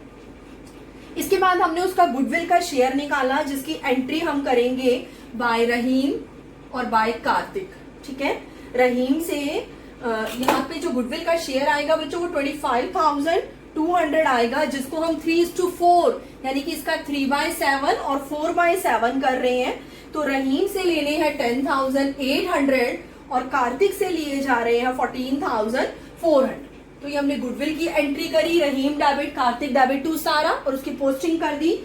इसके बाद हमने उसका गुडविल का शेयर निकाला, जिसकी एंट्री हम करेंगे बाय रहीम और बाय कार्तिक। ठीक है, रहीम से यहाँ पे जो गुडविल का शेयर आएगा बच्चों वो 25,200 आएगा, जिसको हम 3:4 यानी कि इसका 3/7 और 4/7 कर रहे हैं। तो रहीम से लेने हैं 10,800 और कार्तिक से लिए जा रहे हैं 14,400। तो ये हमने गुडविल की एंट्री करी, रहीम डेबिट, कार्तिक डेबिट टू सारा, और उसकी पोस्टिंग कर दी।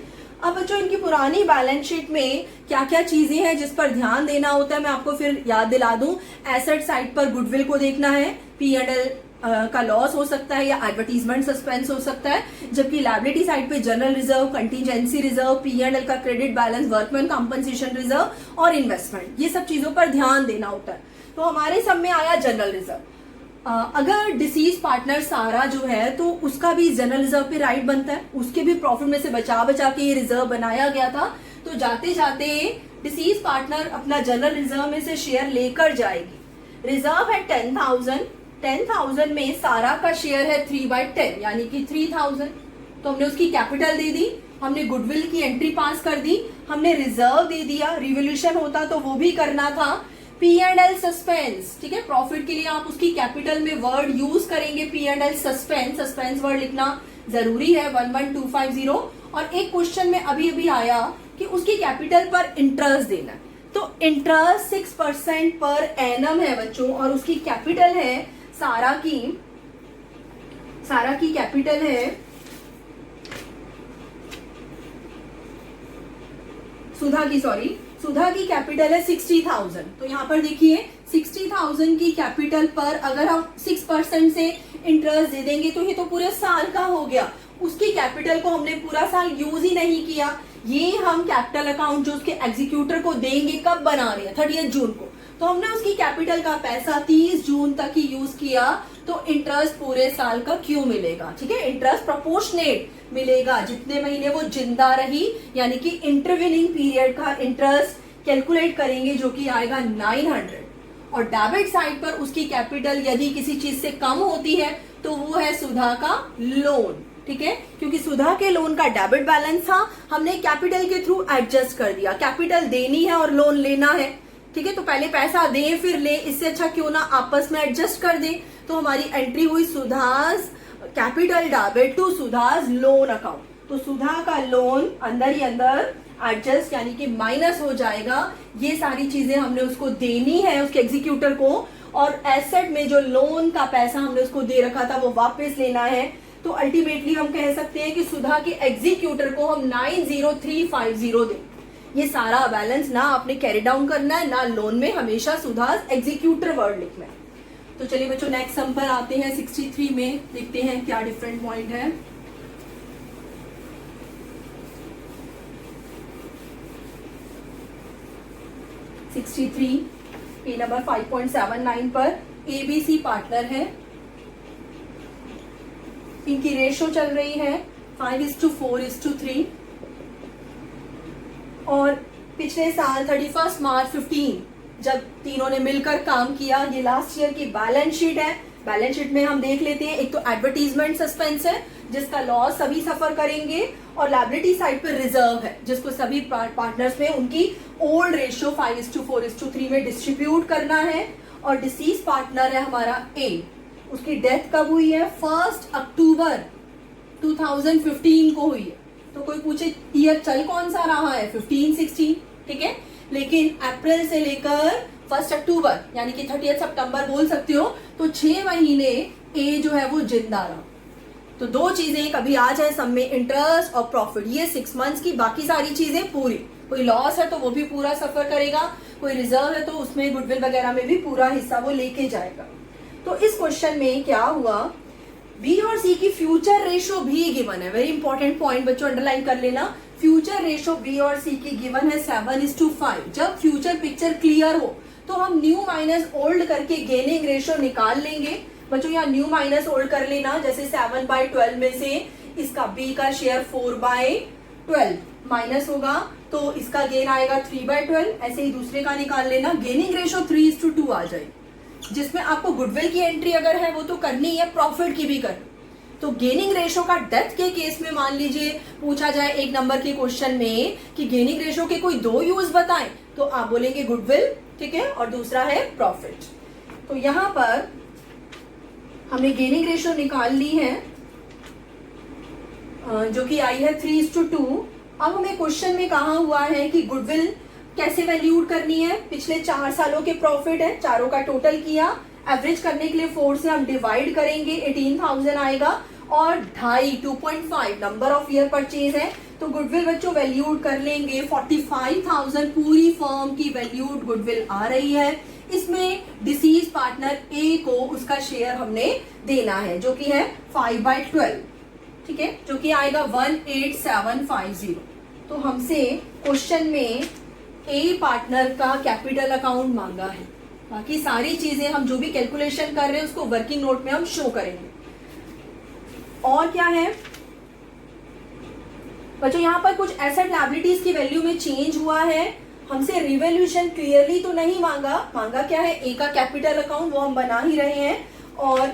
अब बच्चों इनकी पुरानी बैलेंस शीट में क्या क्या चीजें हैं जिस पर ध्यान देना होता है, मैं आपको फिर याद दिला दूं। एसेट साइड पर गुडविल को देखना है, P&L का लॉस हो सकता है या एडवर्टीजमेंट सस्पेंस हो सकता है, जबकि लायबिलिटी साइड पे general reserve, contingency reserve, P&L का credit balance, workman compensation reserve और इन्वेस्टमेंट, ये सब चीजों पर ध्यान देना होता है। तो हमारे सब में आया जनरल रिजर्व। अगर डिसीज पार्टनर सारा जो है तो उसका भी जनरल रिजर्व पे राइट बनता है, उसके भी प्रॉफिट में से बचा बचा के ये रिजर्व बनाया गया था। तो जाते जाते डिसीज पार्टनर अपना जनरल रिजर्व में से शेयर लेकर जाएगी। रिजर्व है 10,000, 10,000 में सारा का शेयर है 3/10 यानी कि 3,000। तो हमने उसकी कैपिटल दे दी, हमने गुडविल की एंट्री पास कर दी, हमने रिजर्व दे दिया। रिवोल्यूशन होता तो वो भी करना था। P&L सस्पेंस, ठीक है, प्रॉफिट के लिए आप उसकी कैपिटल में वर्ड यूज करेंगे P&L सस्पेंस, सस्पेंस वर्ड लिखना जरूरी है 11250। और एक क्वेश्चन में अभी अभी आया कि उसकी कैपिटल पर इंटरेस्ट देना है, तो इंटरेस्ट 6% पर एनम है बच्चों, और उसकी कैपिटल है सारा की कैपिटल है, सुधा की कैपिटल है 60,000। तो यहाँ पर देखिए 60,000 की कैपिटल पर अगर हम 6% से इंटरेस्ट दे देंगे तो ये तो पूरे साल का हो गया। उसकी कैपिटल को हमने पूरा साल यूज ही नहीं किया, ये हम कैपिटल अकाउंट जो उसके एग्जीक्यूटर को देंगे कब बना रहे हैं, 30 जून को। तो हमने उसकी कैपिटल का पैसा 30 जून तक ही यूज किया, तो इंटरेस्ट पूरे साल का क्यों मिलेगा, ठीक है, इंटरेस्ट प्रोपोर्शनेट मिलेगा जितने महीने वो जिंदा रही, यानी कि इंटरविनिंग पीरियड का इंटरेस्ट कैलकुलेट करेंगे जो कि आएगा 900। और डेबिट साइड पर उसकी कैपिटल यदि किसी चीज से कम होती है तो वो है सुधा का लोन, ठीक है, क्योंकि सुधा के लोन का डेबिट बैलेंस था, हमने कैपिटल के थ्रू एडजस्ट कर दिया। कैपिटल देनी है और लोन लेना है, ठीक है, तो पहले पैसा दें फिर ले, इससे अच्छा क्यों ना आपस में एडजस्ट कर दें। तो हमारी एंट्री हुई Sudha's capital debit to Sudha's loan account. तो सुधा का लोन अंदर ही अंदर एडजस्ट यानी कि माइनस हो जाएगा। ये सारी चीजें हमने उसको देनी है उसके एग्जीक्यूटर को, और एसेट में जो लोन का पैसा हमने उसको दे रखा था वो वापस लेना है। तो अल्टीमेटली हम कह सकते हैं कि सुधा के एग्जीक्यूटर को हम 90350 दें। ये सारा बैलेंस ना आपने कैरी डाउन करना है ना लोन में, हमेशा सुधा एग्जीक्यूटर वर्ड लिखना है। तो चलिए बच्चों नेक्स्ट सम पर आते हैं। 63 में देखते हैं क्या डिफरेंट पॉइंट है। पे नंबर 5.79 पर एबीसी पार्टनर है, इनकी रेशो चल रही है 5:4:3, और पिछले साल 31 मार्च 15 जब तीनों ने मिलकर काम किया, ये लास्ट ईयर की बैलेंस शीट है। बैलेंस शीट में हम देख लेते हैं, एक तो एडवर्टीजमेंट सस्पेंस है जिसका लॉस सभी सफर करेंगे, और लायबिलिटी साइड पर रिजर्व है जिसको सभी पार्टनर्स में उनकी ओल्ड रेशियो 5:4:3 में डिस्ट्रीब्यूट करना है। और डिसीज पार्टनर है हमारा ए, उसकी डेथ कब हुई है, 1 अक्टूबर 2015 को हुई है। तो कोई पूछे ईयर चल कौन सा रहा है, 15-16, ठीक है, लेकिन अप्रैल से लेकर 1 अक्टूबर यानी कि 30 सितंबर बोल सकते हो, तो 6 महीने ए जो है वो जिंदा रहा। तो दो चीजें कभी आ जाए सब में, इंटरेस्ट और प्रॉफिट, ये 6 मंथ्स की, बाकी सारी चीजें पूरी। कोई लॉस है तो वो भी पूरा सफर करेगा, कोई रिजर्व है तो उसमें गुडविल वगैरह में भी पूरा हिस्सा वो लेके जाएगा। तो इस क्वेश्चन में क्या हुआ, बी और सी की फ्यूचर रेशो भी गिवन है। वेरी इंपॉर्टेंट पॉइंट बच्चों अंडरलाइन कर लेना, फ्यूचर रेशो बी और सी की गिवन है 7:5। जब फ्यूचर पिक्चर क्लियर हो तो हम न्यू माइनस ओल्ड करके गेनिंग रेशो निकाल लेंगे। बच्चों यहाँ न्यू माइनस ओल्ड कर लेना, जैसे 7/12 में से इसका बी का शेयर 4/12 माइनस होगा तो इसका गेन आएगा 3/12, ऐसे ही दूसरे का निकाल लेना। गेनिंग रेशो 3:2 आ जाएगी, जिसमें आपको गुडविल की एंट्री अगर है वो तो करनी है, प्रॉफिट की भी करनी। तो गेनिंग रेशो का डेथ के केस में मान लीजिए पूछा जाए एक नंबर के क्वेश्चन में कि गेनिंग रेशो के कोई दो यूज बताएं, तो आप बोलेंगे गुडविल, ठीक है, और दूसरा है प्रॉफिट। तो यहां पर हमने गेनिंग रेशो निकाल ली है जो कि आई है 3:2। अब हमें क्वेश्चन में कहा हुआ है कि गुडविल कैसे वैल्यूड करनी है। पिछले 4 सालों के प्रॉफिट है, चारों का टोटल किया, एवरेज करने के लिए 4 से हम डिवाइड करेंगे, 18,000 आएगा, और 2.5 नंबर ऑफ ईयर परचेज है। तो गुडविल बच्चों वैल्यूड कर लेंगे 45,000 पूरी फर्म की वैल्यूड गुडविल आ रही है। इसमें डिसीज पार्टनर ए को उसका शेयर हमने देना है जो कि है 5/12, ठीक है, जो कि आएगा 18750। तो हमसे क्वेश्चन में ए पार्टनर का कैपिटल अकाउंट मांगा है। बाकी सारी चीजें हम जो भी कैलकुलेशन कर रहे हैं उसको वर्किंग नोट में हम शो करेंगे। और क्या है बच्चों, यहां पर कुछ एसेट लायबिलिटीज की वैल्यू में चेंज हुआ है। हमसे रिवोल्यूशन क्लियरली तो नहीं मांगा क्या है, ए का कैपिटल अकाउंट वो हम बना ही रहे हैं, और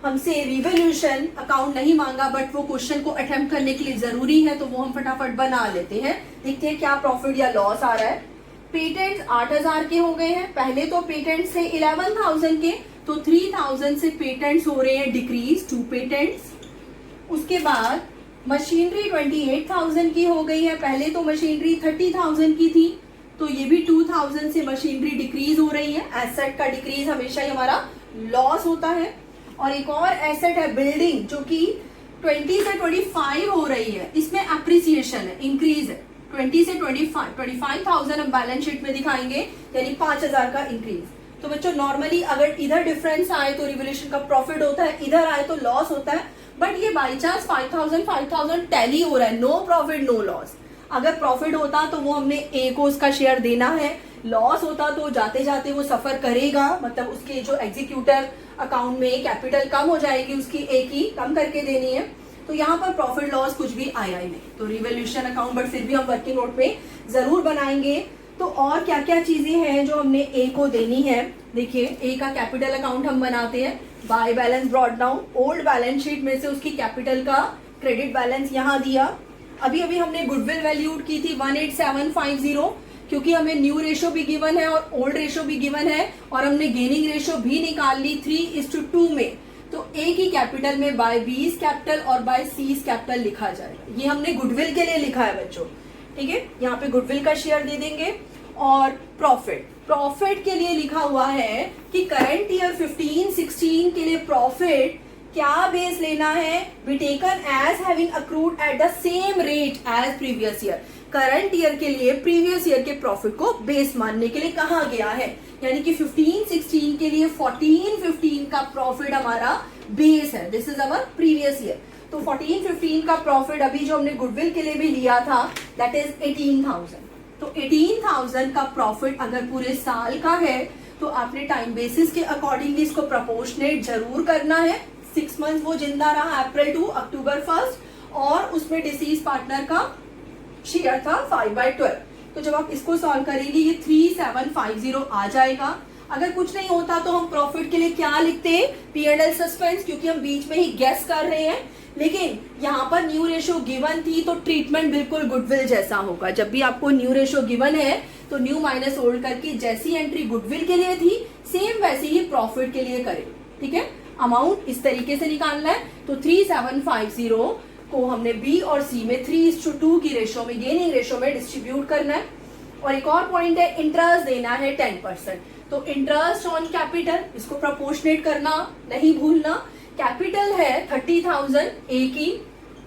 हमसे रिवोल्यूशन अकाउंट नहीं मांगा, बट वो क्वेश्चन को अटेम्प्ट करने के लिए जरूरी है तो वो हम फटाफट बना लेते हैं। देखते हैं क्या प्रॉफिट या लॉस आ रहा है। पेटेंट्स 8,000 के हो गए हैं, पहले तो पेटेंट्स थे 11,000 के, तो 3,000 से पेटेंट्स हो रहे हैं डिक्रीज 2 पेटेंट्स। उसके बाद मशीनरी 28,000 की हो गई है, पहले तो मशीनरी 30,000 की थी, तो ये भी 2,000 से मशीनरी डिक्रीज हो रही है। एसेट का डिक्रीज हमेशा ही हमारा लॉस होता है। और एक और एसेट है बिल्डिंग जो कि 20 से 25 हो रही है, इसमें अप्रिसिएशन है, इंक्रीज है, 20 से 25,000 हम बैलेंस शीट में दिखाएंगे, यानी 5,000 का इंक्रीज। तो बच्चों नॉर्मली अगर इधर डिफरेंस आए तो रिवोल्यूशन का प्रॉफिट होता है, इधर आए तो लॉस होता है, बट ये बाई चांस 5,000 टैली हो रहा है, नो प्रॉफिट नो लॉस। अगर प्रॉफिट होता तो वो हमने ए को उसका शेयर देना है, लॉस होता तो जाते जाते वो सफर करेगा, मतलब उसके जो एग्जीक्यूटर अकाउंट में कैपिटल कम हो जाएगी, उसकी ए की कम करके देनी है। तो यहाँ पर प्रॉफिट लॉस कुछ भी आया ही नहीं, तो रिवोल्यूशन अकाउंट बट फिर भी हम वर्किंग नोट में जरूर बनाएंगे। तो और क्या क्या चीजें हैं जो हमने ए को देनी है, देखिए ए का कैपिटल अकाउंट हम बनाते हैं, by balance brought down, old balance sheet में से उसकी कैपिटल का क्रेडिट बैलेंस यहाँ दिया। अभी अभी हमने गुडविल वैल्यूड की थी 18750, क्योंकि हमें न्यू रेशो भी गिवन है और ओल्ड रेशो भी गिवन है, और हमने गेनिंग रेशो भी निकाल ली 3:2 में। तो ए की कैपिटल में बाय बीज कैपिटल और बाय सीज कैपिटल लिखा जाएगा। ये हमने गुडविल के लिए लिखा है बच्चों, ठीक है, यहाँ पे गुडविल का शेयर दे देंगे। और प्रॉफिट के लिए लिखा हुआ है कि करंट ईयर 15-16 के लिए प्रॉफिट क्या बेस लेना है, be taken as having accrued at the same rate as previous year. Current year के लिए प्रीवियस ईयर के प्रॉफिट को बेस मानने के लिए कहा गया है, यानी कि 15-16 के लिए 14-15 का प्रॉफिट हमारा बेस है, this is our previous year. तो 14-15 का प्रॉफिट अभी जो हमने गुडविल के लिए भी लिया था दैट इज 18,000। तो 18,000 का प्रॉफिट अगर पूरे साल का है तो आपने टाइम बेसिस के अकॉर्डिंगली इसको प्रोपोर्शनेट जरूर करना है। 6 मंथ वो जिंदा रहा, अप्रैल टू अक्टूबर 1, और उसमें डिसीज पार्टनर का शेयर था 5/12। तो जब आप इसको सॉल्व करेंगे ये 3750 आ जाएगा। अगर कुछ नहीं होता तो हम प्रॉफिट के लिए क्या लिखते हैं, P&L सस्पेंस, क्योंकि हम बीच में ही गेस कर रहे हैं। लेकिन यहाँ पर न्यू रेशो गिवन थी तो ट्रीटमेंट बिल्कुल गुडविल जैसा होगा। जब भी आपको न्यू रेशो गिवन है तो न्यू माइनस ओल्ड करके जैसी एंट्री गुडविल के लिए थी सेम वैसी ही प्रॉफिट के लिए करें, ठीक है। अमाउंट इस तरीके से निकालना है। तो 3750 को हमने बी और सी में 3:2 की रेशो में, गेनिंग रेशो में डिस्ट्रीब्यूट करना है। और एक और पॉइंट है, इंटरेस्ट देना है 10%। तो इंटरेस्ट ऑन कैपिटल, इसको प्रोपोर्शनेट करना नहीं भूलना। कैपिटल है 30,000 ए की,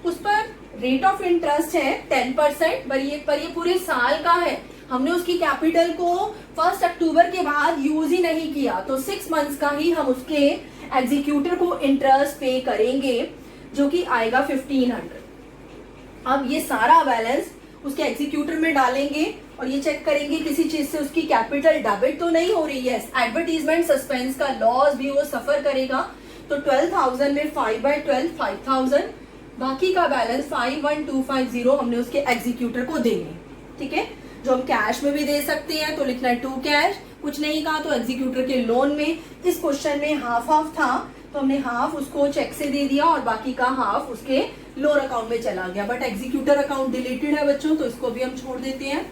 उस पर रेट ऑफ इंटरेस्ट है 10%, पर ये पूरे साल का है। हमने उसकी कैपिटल को 1 अक्टूबर के बाद यूज ही नहीं किया, तो 6 मंथ्स का ही हम उसके एग्जीक्यूटर को इंटरेस्ट पे करेंगे, जो कि आएगा 1500। अब ये सारा बैलेंस उसके एग्जीक्यूटर में डालेंगे और ये चेक करेंगे किसी चीज से उसकी कैपिटल डेबिट तो नहीं हो रही है। एडवर्टीजमेंट सस्पेंस का लॉस भी वो सफर करेगा। तो 12,000 में 5/12 5,000, बाकी का बैलेंस 51,250 हमने उसके एग्जीक्यूटर को देंगे, ठीक है। जो हम कैश में भी दे सकते हैं, तो लिखना है टू कैश। कुछ नहीं कहा तो एग्जीक्यूटर के लोन में। इस क्वेश्चन में हाफ हाफ था, तो हमने हाफ उसको चेक से दे दिया और बाकी का हाफ उसके लोन अकाउंट में चला गया। बट एग्जीक्यूटर अकाउंट डिलीटेड है बच्चों, तो इसको भी हम छोड़ देते हैं।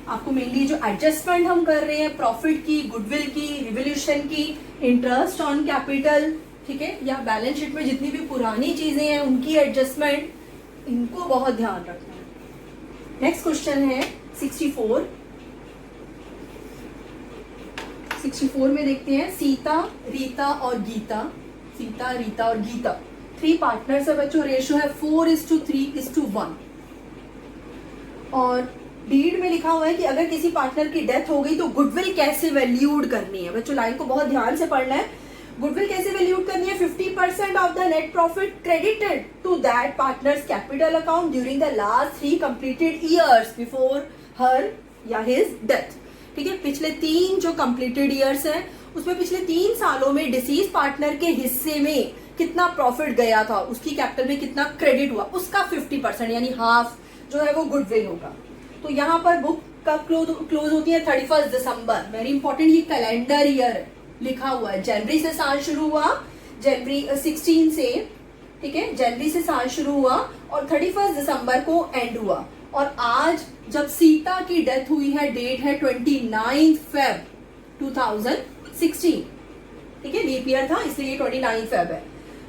आपको मेनली जो एडजस्टमेंट हम कर रहे हैं प्रॉफिट की, गुडविल की, रिवोल्यूशन की, इंटरेस्ट ऑन कैपिटल, ठीक है, या बैलेंस शीट में जितनी भी पुरानी चीजें हैं उनकी एडजस्टमेंट, इनको बहुत ध्यान रखना है। नेक्स्ट क्वेश्चन है 64। 64 में देखते हैं सीता, रीता और गीता। सीता, रीता और गीता 3 पार्टनर्स है बच्चों। रेशियो है 4:3:1। और डीड में लिखा हुआ है कि अगर किसी पार्टनर की डेथ हो गई तो गुडविल कैसे वैल्यूड करनी है। बच्चों लाइन को बहुत ध्यान से पढ़ना है। गुडविल कैसे वैल्यूड करनी है? 50% of the net profit credited to that partner's capital account during the last 3 completed years before her या हिज डेथ। ठीक है, पिछले 3 जो कंप्लीटेड ईयर्स है उसमें पिछले 3 सालों में डिसीज पार्टनर के हिस्से में कितना प्रॉफिट गया था, उसकी कैपिटल में कितना क्रेडिट हुआ, उसका 50% यानी हाफ जो है वो गुडविल होगा। तो यहाँ पर बुक कब क्लोज होती है? 31 दिसंबर। वेरी इंपॉर्टेंट, ये कैलेंडर ईयर लिखा हुआ है। जनवरी से साल शुरू हुआ, जनवरी 16 से, ठीक है, जनवरी से साल शुरू हुआ और 31 दिसंबर को एंड हुआ। और आज जब सीता की डेथ हुई है, डेट है 29 फेब 2016, ठीक है, लीप ईयर था इसलिए ये 29 फेब है।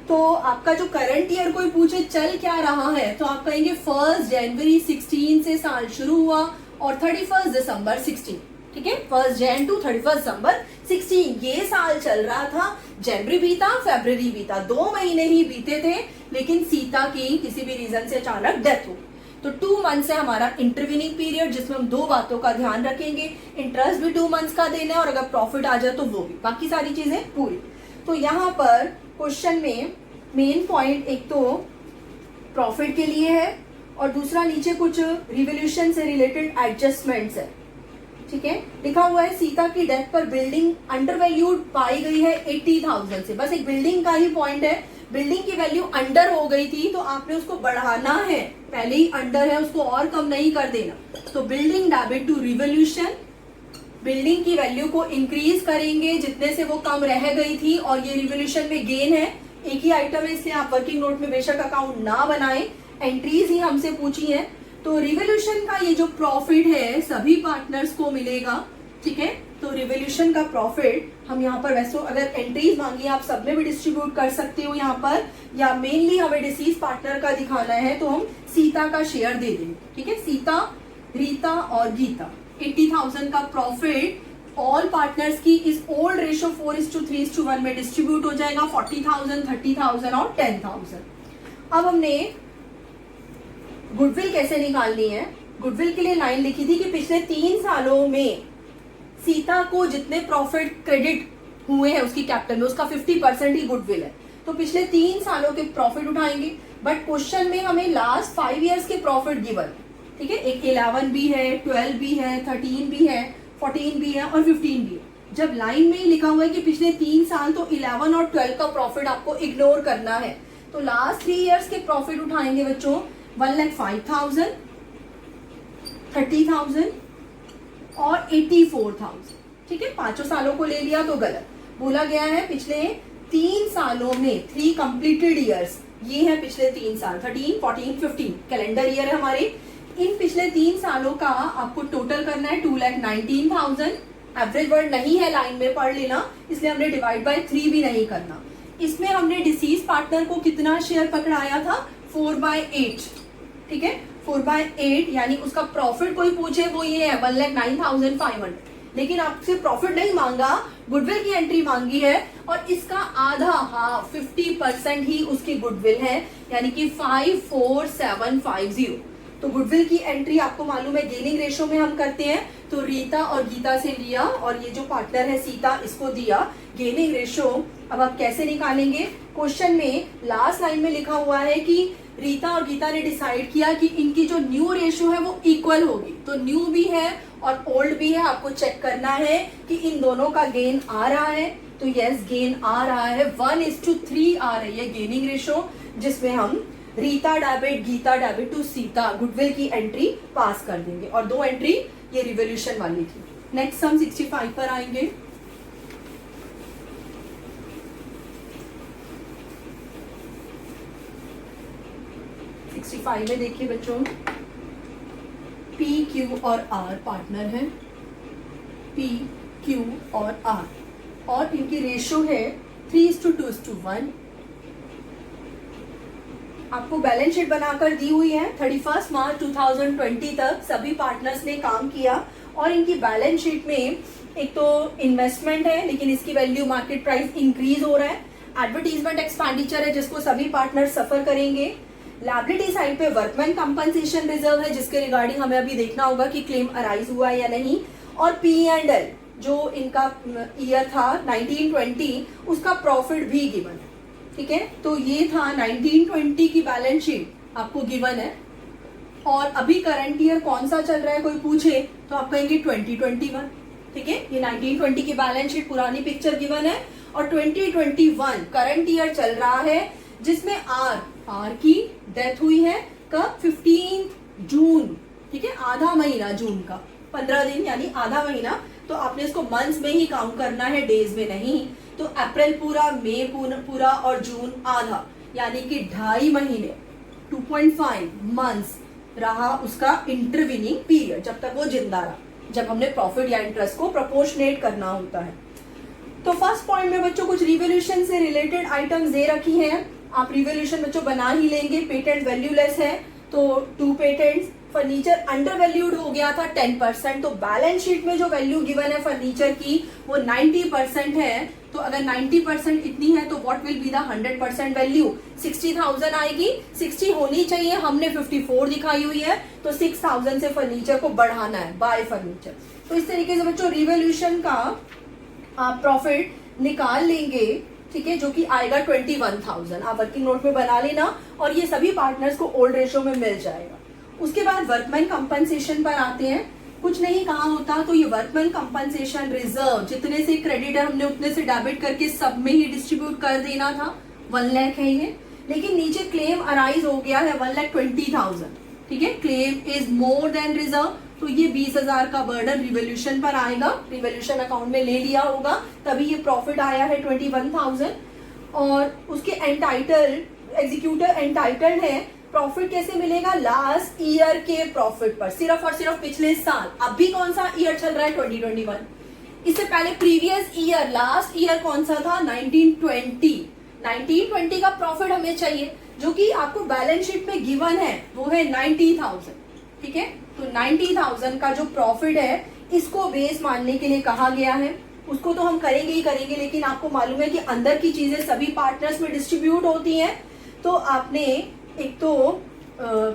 तो आपका जो करंट ईयर कोई पूछे चल क्या रहा है तो आप कहेंगे 1 जनवरी 16 से साल शुरू हुआ और 31 दिसंबर 16, ठीक है, 1 जन टू 31 दिसंबर 16 ये साल चल रहा था। जनवरी बीता, फरवरी बीता, 2 महीने ही बीते थे, लेकिन सीता की किसी भी रीजन से अचानक डेथ हो। तो 2 मंथ्स है हमारा इंटरवीनिंग पीरियड, जिसमें हम 2 बातों का ध्यान रखेंगे। इंटरेस्ट भी 2 मंथ्स का देना है और अगर प्रॉफिट आ जाए तो वो भी, बाकी सारी चीजें पूरी। तो यहाँ पर क्वेश्चन में मेन पॉइंट एक तो प्रॉफिट के लिए है और दूसरा नीचे कुछ रिवोल्यूशन से रिलेटेड एडजस्टमेंट्स है, ठीक है। लिखा हुआ है सीता की डेथ पर बिल्डिंग अंडर वैल्यूड पाई गई है 80,000 से। बस एक बिल्डिंग का ही पॉइंट है, बिल्डिंग की वैल्यू अंडर हो गई थी तो आपने उसको बढ़ाना है, पहले ही अंडर है उसको और कम नहीं कर देना। तो building debit to revolution, building की वैल्यू को इंक्रीज करेंगे जितने से वो कम रह गई थी। और ये रिवोल्यूशन में गेन है, एक ही आइटम है इसलिए आप वर्किंग नोट में बेशक अकाउंट ना बनाएं, एंट्रीज ही हमसे पूछी है। तो रिवोल्यूशन का ये जो प्रॉफिट है सभी पार्टनर्स को मिलेगा, ठीक है। तो रिवोल्यूशन का प्रॉफिट हम यहाँ पर, वैसे अगर एंट्रीज मांगी आप सब में भी डिस्ट्रीब्यूट कर सकते हो यहाँ पर, या मेनली हमें डिसीज पार्टनर का दिखाना है तो हम सीता का शेयर दे देंगे, ठीक है। सीता, रीता और गीता 80,000 का प्रॉफिट ऑल पार्टनर्स की इस ओल्ड रेशियो 4:3:1 में डिस्ट्रीब्यूट हो जाएगा। 40,000, 30,000 और 10,000। अब हमने गुडविल कैसे निकालनी है? गुडविल के लिए लाइन लिखी थी कि पिछले 3 सालों में सीता को जितने प्रॉफिट क्रेडिट हुए हैं उसकी कैपिटल में, उसका 50% ही गुडविल है। तो पिछले 3 सालों के प्रॉफिट उठाएंगे। बट क्वेश्चन में हमें लास्ट 5 ईयर्स के प्रॉफिट गिवन, ठीक है। एक 11 भी है, 12 भी है, 13 भी है, 14 भी है और 15 भी है। जब लाइन में ही लिखा हुआ है कि पिछले 3 साल, तो 11 और 12 का प्रॉफिट आपको इग्नोर करना है। तो लास्ट 3 ईयर्स के प्रॉफिट उठाएंगे बच्चों, 1,05,000, 30,000 और 84,000, ठीक है। 5 सालों को ले लिया तो गलत बोला गया है। पिछले 3 सालों में 3 कंप्लीटेड ईयर्स, ये है पिछले 3 साल, 13, 14, 15 कैलेंडर ईयर है हमारे। इन पिछले 3 सालों का आपको टोटल करना है 2,19,000। एवरेज वर्ड नहीं है, लाइन में पढ़ लेना, इसलिए हमने डिवाइड बाय 3 भी नहीं करना। इसमें हमने डिसीज पार्टनर को कितना शेयर पकड़ाया था? 4/8, ठीक है, 4/8, यानी उसका प्रॉफिट कोई पूछे वो ये है 1,09,500। लेकिन आपसे प्रॉफिट नहीं मांगा, गुडविल की एंट्री मांगी है और इसका आधा, हाफ 50% ही उसकी गुडविल है, यानी कि 54750। तो गुडविल की एंट्री आपको मालूम है गेनिंग रेशो में हम करते हैं। तो रीता और गीता से लिया और ये जो पार्टनर है सीता, इसको दिया गेनिंग रेशो। अब आप कैसे निकालेंगे? क्वेश्चन में लास्ट लाइन में लिखा हुआ है कि रीता और गीता ने डिसाइड किया कि इनकी जो न्यू रेशो है वो इक्वल होगी। तो न्यू भी है और ओल्ड भी है, आपको चेक करना है कि इन दोनों का गेन आ रहा है। तो यस, गेन आ रहा है, 1:3 आ रही है गेनिंग रेशो, जिसमें हम Rita debit, Gita debit to Sita, goodwill की एंट्री पास कर देंगे। और 2 एंट्री ये रिवोल्यूशन वाली थी। नेक्स्ट हम 65 पर आएंगे। में देखिए बच्चों, पी क्यू और आर पार्टनर हैं, पी क्यू और आर, और इनकी रेशो है 3:2:1। आपको बैलेंस शीट बनाकर दी हुई है। 31 मार्च 2020 तक सभी पार्टनर्स ने काम किया और इनकी बैलेंस शीट में एक तो इन्वेस्टमेंट है, लेकिन इसकी वैल्यू मार्केट प्राइस इंक्रीज हो रहा है। एडवर्टीजमेंट एक्सपेंडिचर है जिसको सभी पार्टनर सफर करेंगे। लायबिलिटी साइड पे वर्कमैन कंपनसेशन रिजर्व है जिसके रिगार्डिंग हमें अभी देखना होगा कि क्लेम अराइज हुआ है या नहीं। और P&L जो इनका ईयर था 1920, उसका प्रॉफिट भी गिवन है। ठीक है, तो ये था 1920 की बैलेंस शीट आपको गिवन है। और अभी करंट ईयर कौन सा चल रहा है कोई पूछे तो आप कहेंगे 2021। ठीक है, ये 1920 की बैलेंस शीट पुरानी पिक्चर गिवन है और 2021 करंट ईयर चल रहा है जिसमें आर की डेथ हुई है कब? 15 जून। ठीक है, आधा महीना जून का, 15 दिन यानी आधा महीना। तो आपने इसको मंथ्स में ही काउंट करना है, डेज में नहीं। तो अप्रैल पूरा, मई पूरा और जून आधा, यानी कि 2.5 महीने, 2.5 मंथ्स रहा उसका इंटरविनिंग पीरियड, जब तक वो जिंदा रहा, जब हमने प्रॉफिट या इंटरेस्ट को प्रोपोर्शनेट करना होता है। तो फर्स्ट पॉइंट में बच्चों कुछ रिवोल्यूशन से रिलेटेड आइटम्स दे रखी हैं। आप रिवोल्यूशन बच्चों बना ही लेंगे। पेटेंट वैल्यूलेस है तो 2 पेटेंट्स। फर्नीचर अंडर वैल्यूड हो गया था 10%, तो बैलेंस शीट में जो वैल्यू गिवन है फर्नीचर की वो 90% है। तो अगर 90% इतनी है तो what will be the 100% value? 60,000 आएगी। 60 होनी चाहिए, हमने 54 दिखाई हुई है, तो 6,000 से फर्नीचर को बढ़ाना है, बाय फर्नीचर। तो इस तरीके से बच्चों रिवोल्यूशन का आप प्रॉफिट निकाल लेंगे। ठीक है, जो कि आएगा 21,000। आप वर्किंग नोट में बना लेना और ये सभी पार्टनर्स को ओल्ड रेशो में मिल जाएगा। उसके बाद वर्कमैन कंपनसेशन पर आते हैं। कुछ नहीं कहा होता तो ये वर्कमैन कंपनसेशन रिजर्व जितने से क्रेडिटर हमने उतने से डेबिट करके सब में ही डिस्ट्रीब्यूट कर देना था। 1 लाख है ये, लेकिन नीचे क्लेम अराइज हो गया है 1,20,000। ठीक है, claim is more than reserve, तो ये 20,000 का बर्डन रिवोल्यूशन पर आएगा। रिवोल्यूशन अकाउंट में ले लिया होगा तभी ये प्रॉफिट आया है 21,000। और उसके एंटाइटल एग्जीक्यूटर एंटाइटल्ड है। प्रॉफिट कैसे मिलेगा? लास्ट ईयर के प्रॉफिट पर, सिर्फ और सिर्फ पिछले साल। अभी कौन सा ईयर चल रहा है? 2021। इससे पहले प्रीवियस ईयर, लास्ट ईयर कौन सा था? 1920। 1920 का प्रॉफिट हमें चाहिए, जो कि आपको बैलेंस शीट में गिवन है, वो है 90,000। ठीक है, तो 90,000 का जो प्रॉफिट है इसको बेस मानने के लिए कहा गया है। उसको तो हम करेंगे ही करेंगे, लेकिन आपको मालूम है कि अंदर की चीजें सभी पार्टनर्स में डिस्ट्रीब्यूट होती हैं। तो आपने एक तो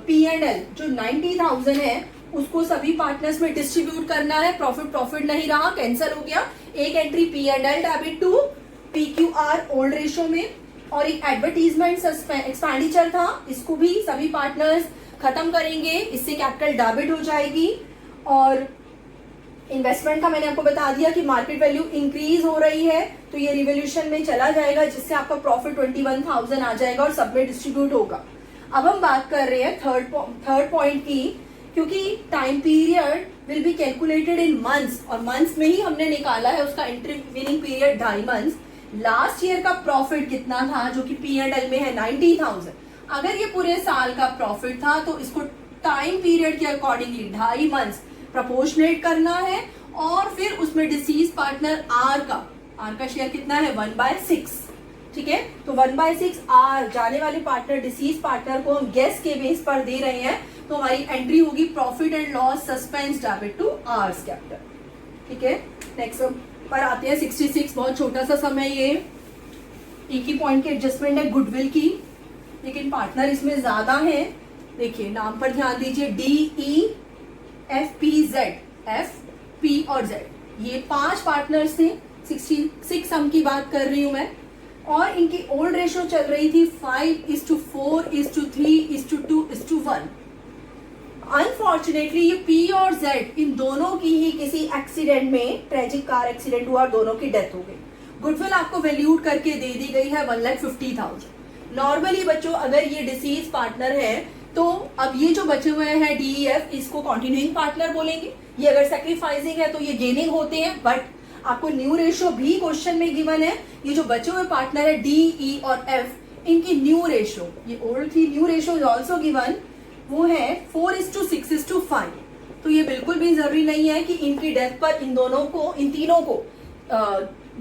P&L जो 90,000 है उसको सभी पार्टनर्स में डिस्ट्रीब्यूट करना है। प्रॉफिट नहीं रहा, कैंसिल हो गया। एक entry P&L debit to PQR old ratio में, और एक एडवर्टीजमेंट एक्सपेंडिचर था, इसको भी सभी पार्टनर्स खत्म करेंगे, इससे कैपिटल डेबिट हो जाएगी। और इन्वेस्टमेंट का मैंने आपको बता दिया कि मार्केट वैल्यू इंक्रीज हो रही है, तो ये रिवोल्यूशन में चला जाएगा, जिससे आपका प्रॉफिट 21,000 आ जाएगा और सब में डिस्ट्रीब्यूट होगा। अब हम बात कर रहे हैं थर्ड पॉइंट की, क्योंकि time period will be calculated in months, और मंथ्स में ही हमने निकाला है उसका intervening period 2.5 months. Last year का प्रॉफिट कितना था, जो कि P&L में है 90,000। अगर ये पूरे साल का प्रॉफिट था तो इसको टाइम पीरियड के अकॉर्डिंगली 2.5 मंथ्स प्रपोर्शनेट करना है, और फिर उसमें डिसीज पार्टनर आर का शेयर कितना है? 1/6। ठीक है, तो 1/6 आर जाने वाले पार्टनर डिसीज पार्टनर को हम गेस के बेस पर दे रहे हैं, तो हमारी एंट्री होगी profit and loss suspense debit to R's capital. ठीक है, नेक्स्ट पर आते हैं 66। बहुत छोटा सा समय, ये एक ही पॉइंट की एडजस्टमेंट है गुडविल की, लेकिन पार्टनर इसमें ज्यादा है। देखिए नाम पर ध्यान दीजिए, DEFPZ, F, P और Z, ये 5 पार्टनर्स थे। 66 सम की बात कर रही हूं मैं, और इनकी ओल्ड रेशो चल रही थी 5:4:3:2:1। अनफॉर्चुनेटली ये P और Z इन दोनों की ही किसी एक्सीडेंट में, ट्रेजिक कार एक्सीडेंट हुआ और दोनों की डेथ हो गई। गुडविल आपको वैल्यूड करके दे दी गई है 1,50,000। नॉर्मली बच्चों अगर ये डिसीज पार्टनर है तो अब ये जो बचे हुए हैं DEF, इसको कॉन्टिन्यूइंग पार्टनर बोलेंगे। ये अगर सेक्रीफाइसिंग है तो ये गेनिंग होते हैं, बट आपको न्यू रेशो भी क्वेश्चन में गिवन है। ये जो बचे हुए पार्टनर है D, E और F, इनकी न्यू रेशो, ये ओल्ड थी, new ratio is also given, वो है 4:6:5। तो ये बिल्कुल भी जरूरी नहीं है कि इनकी डेथ पर इन दोनों को, इन तीनों को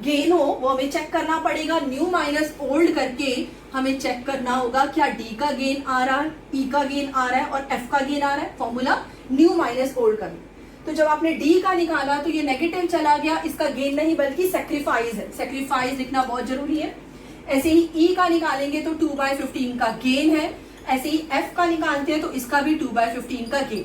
गेन हो, वो हमें चेक करना पड़ेगा। न्यू माइनस ओल्ड करके हमें चेक करना होगा क्या D का गेन आ रहा है, E का गेन आ रहा है और F का गेन आ रहा है। फॉर्मूला न्यू माइनस ओल्ड करना। तो जब आपने D का निकाला तो ये नेगेटिव चला गया, इसका गेन नहीं बल्कि सेक्रीफाइस है, सेक्रीफाइस लिखना बहुत जरूरी है। ऐसे ही E का निकालेंगे तो 2/15 का गेन है। ऐसे ही F का निकालते हैं तो इसका भी 2/15 का गेन।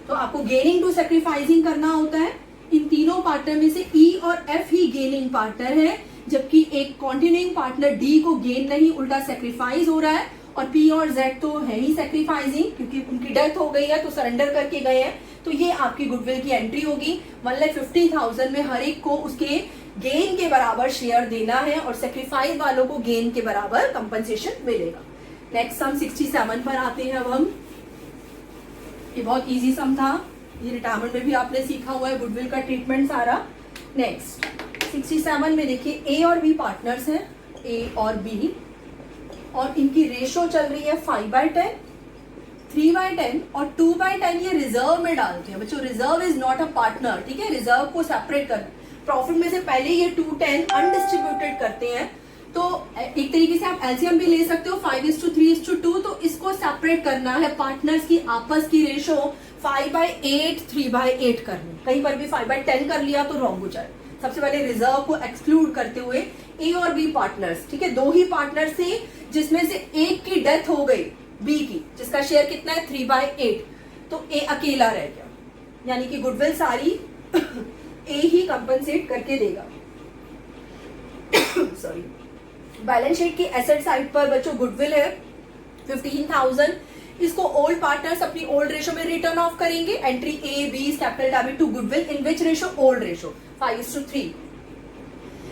तो आपको गेनिंग टू सेक्रीफाइसिंग करना होता है। इन तीनों पार्टनर में से E और F ही गेनिंग पार्टनर है, जबकि एक कॉन्टिन्यूइंग पार्टनर D को गेन नहीं उल्टा सेक्रीफाइस हो रहा है, और P और Z तो है ही सेक्रीफाइसिंग क्योंकि उनकी डेथ हो गई है तो सरेंडर करके गए हैं। तो ये आपकी गुडविल की एंट्री होगी। 1,50,000 में हर एक को उसके गेन के बराबर शेयर देना है और सेक्रीफाइस वालों को गेन के बराबर कंपनसेशन मिलेगा। नेक्स्ट सम 67 पर आते हैं अब हम। ये बहुत इजी सम था, ये रिटायरमेंट में भी आपने सीखा हुआ है गुडविल का ट्रीटमेंट सारा। नेक्स्ट 67 में देखिए A और B पार्टनर्स हैं, A और B, और इनकी रेशो चल रही है 5/10, 3/10 और 2/10। ये रिजर्व में डालते हैं बच्चों, reserve is not a partner, ठीक है। रिजर्व को सेपरेट कर, प्रॉफिट में से पहले ये 2/10 अनडिस्ट्रीब्यूटेड करते हैं। तो एक तरीके से आप एलसीएम भी ले सकते हो 5:3:2, तो इसको सेपरेट करना है। पार्टनर्स की आपस की रेशो 5/8, 3/8 करनी। कहीं पर भी 5/10 कर लिया तो रॉन्ग हो जाए। सबसे पहले रिजर्व को एक्सक्लूड करते हुए A और B पार्टनर्स, ठीक है, दो ही पार्टनर थे जिसमें से एक की डेथ हो गई B की, जिसका शेयर कितना है 3/8, तो A अकेला रह गया, यानी कि गुडविल सारी A ही कंपनसेट करके देगा। सॉरी। बैलेंस शीट की एसेट साइड पर बच्चों गुडविल है 15,000। इसको ओल्ड पार्टनर्स अपनी ओल्ड रेशो में रिटर्न ऑफ करेंगे। Entry A, B capital debit to goodwill in which ratio, old ratio 5:3।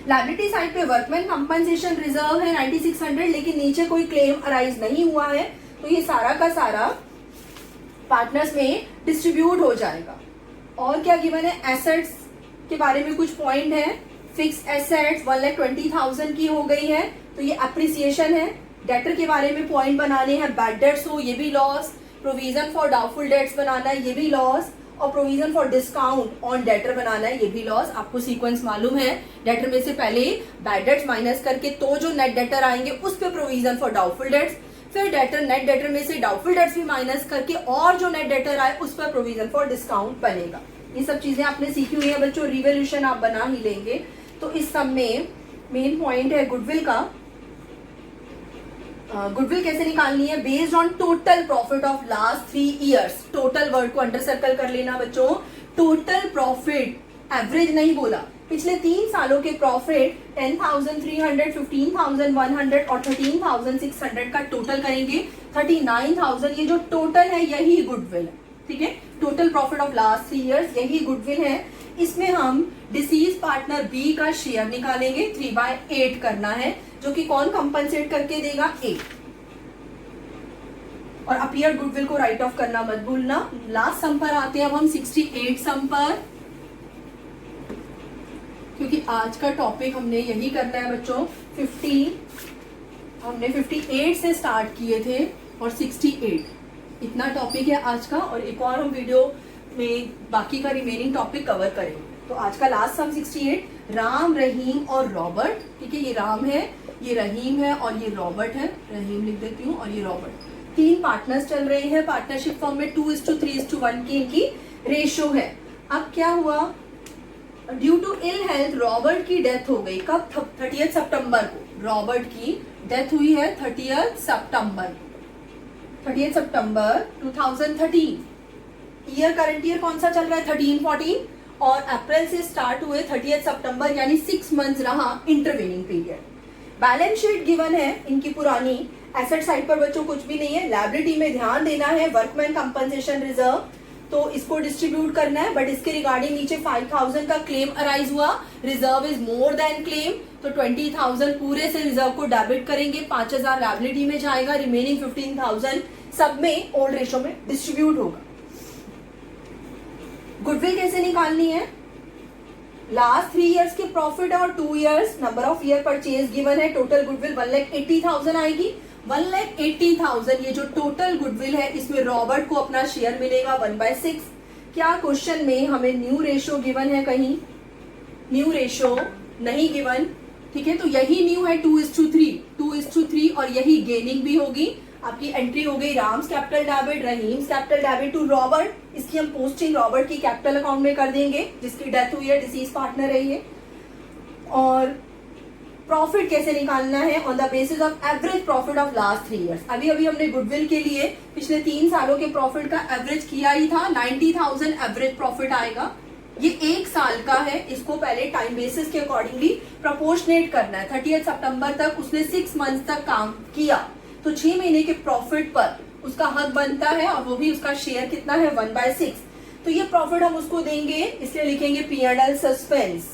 Liability side पे वर्कमैन कंपनसेशन रिजर्व है 9600, लेकिन नीचे कोई क्लेम अराइज नहीं हुआ है, तो ये सारा का सारा पार्टनर्स में डिस्ट्रीब्यूट हो जाएगा। और क्या गिवन है, एसेट्स के बारे में कुछ पॉइंट है। फिक्स एसेट्स 1,20,000 की हो गई है, तो ये अप्रिसिएशन है। डेटर के बारे में पॉइंट बनाने हैं, बैड डेट्स हो ये भी loss, provision for doubtful debts बनाना है ये भी लॉस, और provision for discount on debtor बनाना है ये भी लॉस। आपको सीक्वेंस मालूम है, डेटर में से पहले बैड डेट्स माइनस करके तो जो नेट डेटर आएंगे उस पे प्रोविजन फॉर डाउटफुल डेट्स, फिर डेटर नेट डेटर में से डाउटफुल डेट्स भी माइनस करके और जो नेट डेटर आए उस पर प्रोविजन फॉर डिस्काउंट बनेगा। ये सब चीजें आपने सीखी हुई है बच्चों, रिवोल्यूशन आप बना ही लेंगे। तो इस सब में मेन पॉइंट है गुडविल का। गुडविल कैसे निकालनी है, based on total profit of last 3 years. Total word को अंडर सर्कल कर लेना बच्चों, टोटल प्रॉफिट, एवरेज नहीं बोला। पिछले 3 सालों के प्रॉफिट 10,300, 15,100 और 13,600 का टोटल करेंगे। 39,000 ये जो टोटल है यही गुडविल है, ठीक है। Total profit of last 3 years यही गुडविल है। इसमें हम डिसीज पार्टनर B का शेयर निकालेंगे, 3/8 करना है, जो कि कौन कंपनसेट करके देगा, A। और अपीयर गुडविल को राइट ऑफ करना मत भूलना। लास्ट सम पर आते हैं अब हम 68 सम पर, क्योंकि आज का टॉपिक हमने यही करना है बच्चों। 58 से स्टार्ट किए थे और 68 इतना टॉपिक है आज का, और एक और हम वीडियो में बाकी का रिमेनिंग टॉपिक कवर करेंगे। तो आज का लास्ट सम 68, राम, रहीम और रॉबर्ट, ठीक है। ये राम है, ये रहीम है और ये रॉबर्ट है। रहीम लिख देती हूँ और ये रॉबर्ट। 3 पार्टनर्स चल रहे हैं पार्टनरशिप फॉर्म में, 2:3:1 की इनकी रेशो है। अब क्या हुआ, due to ill health Robert की डेथ हो गई। कब, 30 सितंबर को रॉबर्ट की डेथ हुई है। 30 सितंबर 2013। ईयर करंट ईयर कौन सा चल रहा है, 13-14, और अप्रैल से स्टार्ट हुए 30 सितंबर, यानी 6 मंथ्स रहा intervening period. Balance sheet given है इनकी पुरानी। एसेट साइड पर बच्चों कुछ भी नहीं है। लायबिलिटी में ध्यान देना है, वर्कमैन कंपनसेशन रिजर्व, तो इसको डिस्ट्रीब्यूट करना है, बट इसके रिगार्डिंग नीचे 5000 का क्लेम अराइज हुआ, reserve is more than claim, तो 20,000 पूरे से रिजर्व को डेबिट करेंगे, 5,000 लायबिलिटी में जाएगा, रिमेनिंग 15,000 सब में ओल्ड रेशो में डिस्ट्रीब्यूट होगा। गुडविल कैसे निकालनी है? लास्ट 3 इयर्स के प्रॉफिट और 2 years number of year purchase given है, टोटल गुडविल 1,80,000 आएगी। 1,80,000 ये जो टोटल गुडविल है इसमें रॉबर्ट को अपना शेयर मिलेगा 1/6। क्या क्वेश्चन में हमें न्यू रेशो गिवन है? कहीं न्यू रेशो नहीं गिवन, ठीक है, तो यही न्यू है 2:3 और यही गेनिंग भी होगी। आपकी एंट्री हो गई Ram's capital debit, Rahim's capital debit to Robert, इसकी हम पोस्टिंग रॉबर्ट की कैपिटल अकाउंट में कर देंगे जिसकी डेथ हुई है, डिसीज पार्टनर है ये। और प्रॉफिट कैसे निकालना है? On the basis of average profit of last 3 years. अभी अभी हमने गुडविल के लिए पिछले 3 सालों के प्रॉफिट का एवरेज किया ही था, 90,000 एवरेज प्रॉफिट आएगा। ये 1 साल का है, इसको पहले टाइम बेसिस के अकॉर्डिंगली प्रोपोर्शनेट करना है। 30 सितंबर तक उसने 6 मंथ तक काम किया, तो 6 महीने के प्रॉफिट पर उसका हक बनता है, और वो भी उसका शेयर कितना है? 1/6। तो ये प्रॉफिट हम उसको देंगे, इसलिए लिखेंगे P&L सस्पेंस।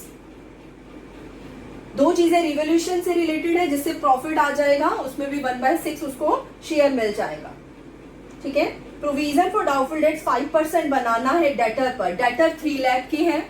2 चीजें रिवोल्यूशन से रिलेटेड है, जिससे प्रॉफिट आ जाएगा, उसमें भी 1/6 उसको शेयर मिल जाएगा, ठीक है। प्रोविजन फॉर डाउटफुल डेट्स 5% बनाना है डेटर पर। डेटर 3 लाख के हैं,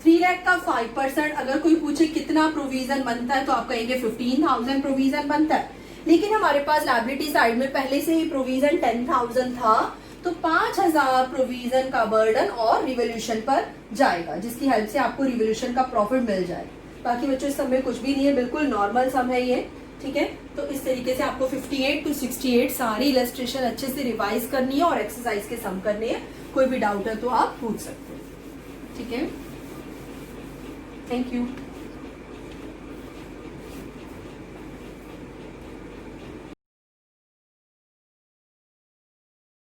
3 लाख का 5%। अगर कोई पूछे कितना प्रोविजन बनता है तो आप कहेंगे 15,000 प्रोविजन बनता है, लेकिन हमारे पास लायबिलिटी साइड में पहले से ही प्रोविजन 10,000 था, तो 5,000 प्रोविजन का बर्डन और रिवोल्यूशन पर जाएगा, जिसकी हेल्प से आपको रिवोल्यूशन का प्रॉफिट मिल जाएगा। बाकी बच्चों इस सम में कुछ भी नहीं है, बिल्कुल नॉर्मल सम है ये, ठीक है। तो इस तरीके से आपको 58 to 68 सारी इलस्ट्रेशन अच्छे से रिवाइज करनी है और एक्सरसाइज के सम करने हैं। कोई भी डाउट है तो आप पूछ सकते हैं, ठीक है। Thank you.